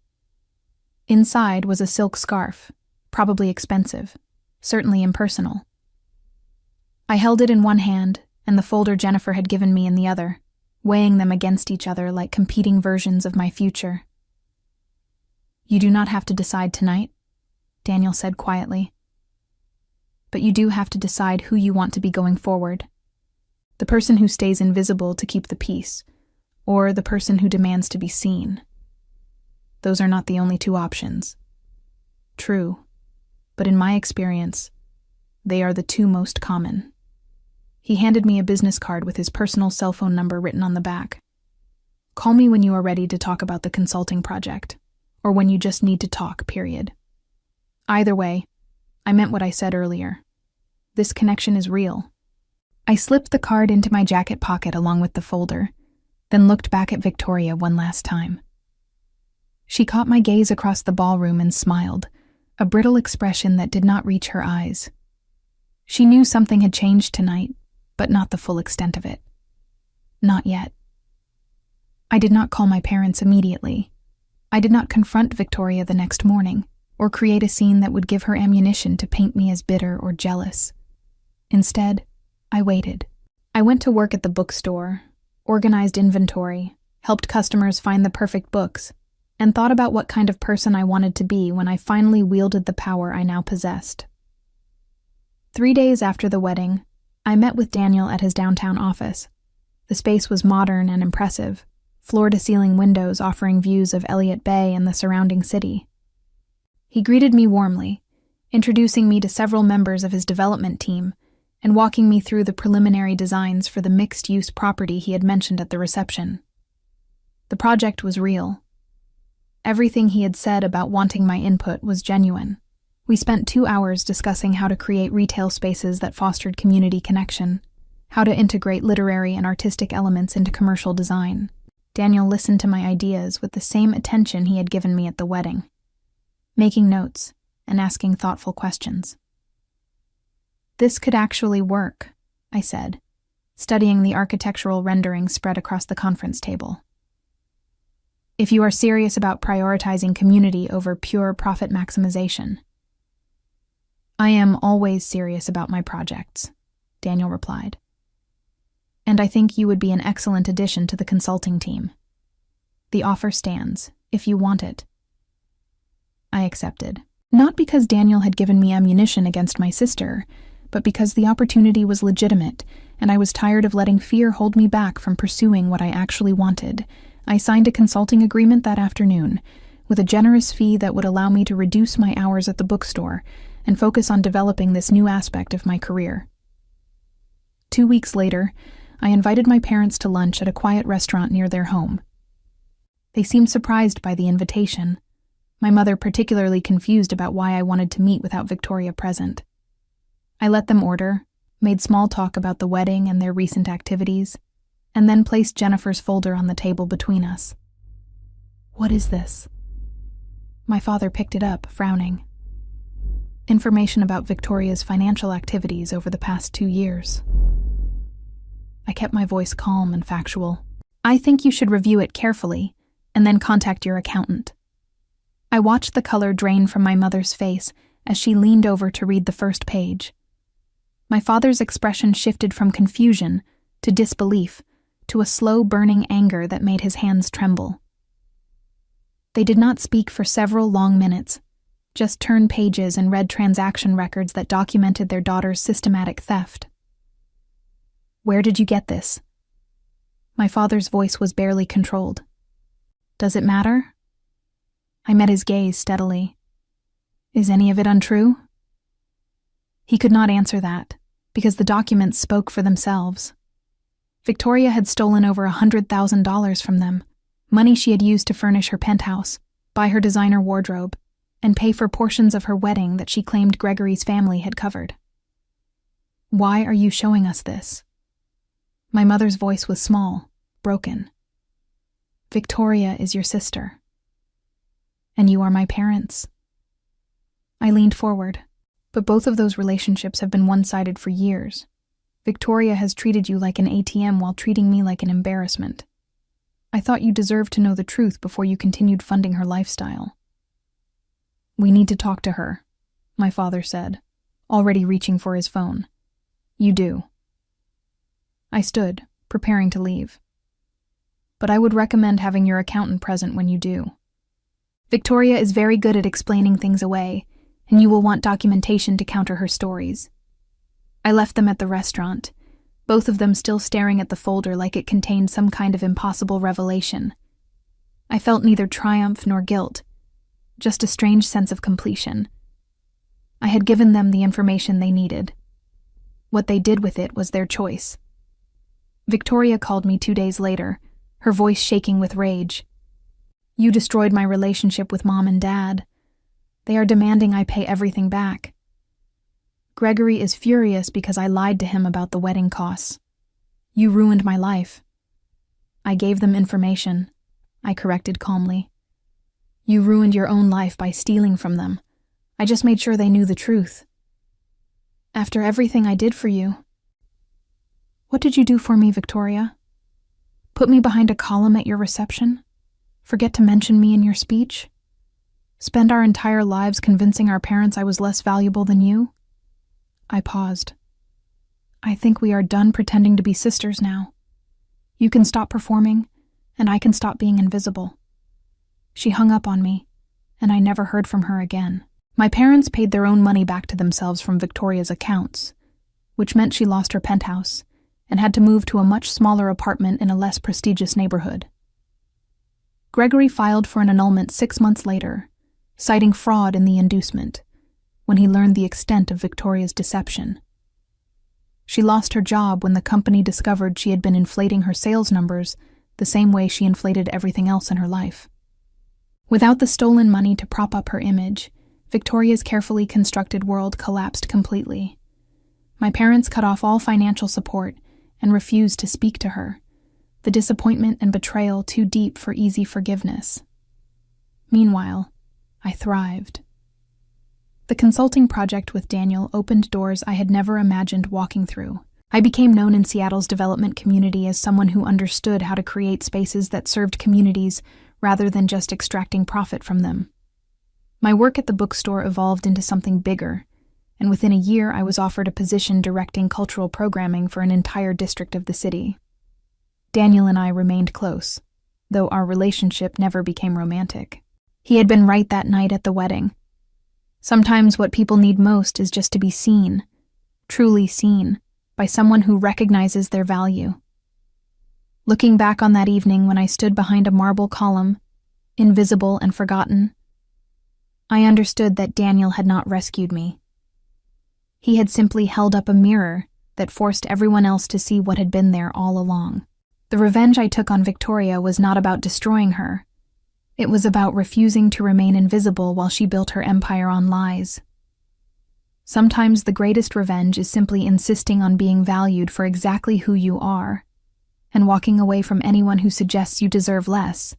Inside was a silk scarf, probably expensive, certainly impersonal. I held it in one hand and the folder Jennifer had given me in the other, weighing them against each other like competing versions of my future. You do not have to decide tonight, Daniel said quietly. But you do have to decide who you want to be going forward. The person who stays invisible to keep the peace, or the person who demands to be seen. Those are not the only two options. True, but in my experience, they are the two most common. He handed me a business card with his personal cell phone number written on the back. Call me when you are ready to talk about the consulting project, or when you just need to talk, period. Either way, I meant what I said earlier. This connection is real. I slipped the card into my jacket pocket along with the folder, then looked back at Victoria one last time. She caught my gaze across the ballroom and smiled, a brittle expression that did not reach her eyes. She knew something had changed tonight, but not the full extent of it. Not yet. I did not call my parents immediately. I did not confront Victoria the next morning, or create a scene that would give her ammunition to paint me as bitter or jealous. Instead, I waited. I went to work at the bookstore, organized inventory, helped customers find the perfect books, and thought about what kind of person I wanted to be when I finally wielded the power I now possessed. 3 days after the wedding, I met with Daniel at his downtown office. The space was modern and impressive, floor-to-ceiling windows offering views of Elliott Bay and the surrounding city. He greeted me warmly, introducing me to several members of his development team and walking me through the preliminary designs for the mixed-use property he had mentioned at the reception. The project was real. Everything he had said about wanting my input was genuine. We spent 2 hours discussing how to create retail spaces that fostered community connection, how to integrate literary and artistic elements into commercial design. Daniel listened to my ideas with the same attention he had given me at the wedding, making notes and asking thoughtful questions. This could actually work, I said, studying the architectural renderings spread across the conference table. If you are serious about prioritizing community over pure profit maximization. I am always serious about my projects, Daniel replied. And I think you would be an excellent addition to the consulting team. The offer stands, if you want it. I accepted, not because Daniel had given me ammunition against my sister, but because the opportunity was legitimate, and I was tired of letting fear hold me back from pursuing what I actually wanted. I signed a consulting agreement that afternoon, with a generous fee that would allow me to reduce my hours at the bookstore and focus on developing this new aspect of my career. 2 weeks later, I invited my parents to lunch at a quiet restaurant near their home. They seemed surprised by the invitation, my mother particularly confused about why I wanted to meet without Victoria present. I let them order, made small talk about the wedding and their recent activities, and then placed Jennifer's folder on the table between us. "What is this?" My father picked it up, frowning. "Information about Victoria's financial activities over the past 2 years. I kept my voice calm and factual. "I think you should review it carefully, and then contact your accountant." I watched the color drain from my mother's face as she leaned over to read the first page. My father's expression shifted from confusion to disbelief to a slow burning anger that made his hands tremble. They did not speak for several long minutes, just turned pages and read transaction records that documented their daughter's systematic theft. "Where did you get this?" My father's voice was barely controlled. "Does it matter?" I met his gaze steadily. "Is any of it untrue?" He could not answer that, because the documents spoke for themselves. Victoria had stolen over $100,000 from them, money she had used to furnish her penthouse, buy her designer wardrobe, and pay for portions of her wedding that she claimed Gregory's family had covered. "Why are you showing us this?" My mother's voice was small, broken. "Victoria is your sister. And you are my parents." I leaned forward, but both of those relationships have been one-sided for years. Victoria has treated you like an ATM while treating me like an embarrassment. I thought you deserved to know the truth before you continued funding her lifestyle. "We need to talk to her," my father said, already reaching for his phone. "You do." I stood, preparing to leave. "But I would recommend having your accountant present when you do. Victoria is very good at explaining things away, and you will want documentation to counter her stories." I left them at the restaurant, both of them still staring at the folder like it contained some kind of impossible revelation. I felt neither triumph nor guilt, just a strange sense of completion. I had given them the information they needed. What they did with it was their choice. Victoria called me 2 days later, her voice shaking with rage. "You destroyed my relationship with Mom and Dad. They are demanding I pay everything back. Gregory is furious because I lied to him about the wedding costs. You ruined my life." "I gave them information," I corrected calmly. "You ruined your own life by stealing from them. I just made sure they knew the truth." "After everything I did for you." "What did you do for me, Victoria? Put me behind a column at your reception? Forget to mention me in your speech? Spend our entire lives convincing our parents I was less valuable than you?" I paused. "I think we are done pretending to be sisters now. You can stop performing, and I can stop being invisible." She hung up on me, and I never heard from her again. My parents paid their own money back to themselves from Victoria's accounts, which meant she lost her penthouse and had to move to a much smaller apartment in a less prestigious neighborhood. Gregory filed for an annulment 6 months later, citing fraud in the inducement, when he learned the extent of Victoria's deception. She lost her job when the company discovered she had been inflating her sales numbers the same way she inflated everything else in her life. Without the stolen money to prop up her image, Victoria's carefully constructed world collapsed completely. My parents cut off all financial support and refused to speak to her, the disappointment and betrayal too deep for easy forgiveness. Meanwhile, I thrived. The consulting project with Daniel opened doors I had never imagined walking through. I became known in Seattle's development community as someone who understood how to create spaces that served communities rather than just extracting profit from them. My work at the bookstore evolved into something bigger, and within a year I was offered a position directing cultural programming for an entire district of the city. Daniel and I remained close, though our relationship never became romantic. He had been right that night at the wedding. Sometimes what people need most is just to be seen, truly seen, by someone who recognizes their value. Looking back on that evening when I stood behind a marble column, invisible and forgotten, I understood that Daniel had not rescued me. He had simply held up a mirror that forced everyone else to see what had been there all along. The revenge I took on Victoria was not about destroying her. It was about refusing to remain invisible while she built her empire on lies. Sometimes the greatest revenge is simply insisting on being valued for exactly who you are, and walking away from anyone who suggests you deserve less.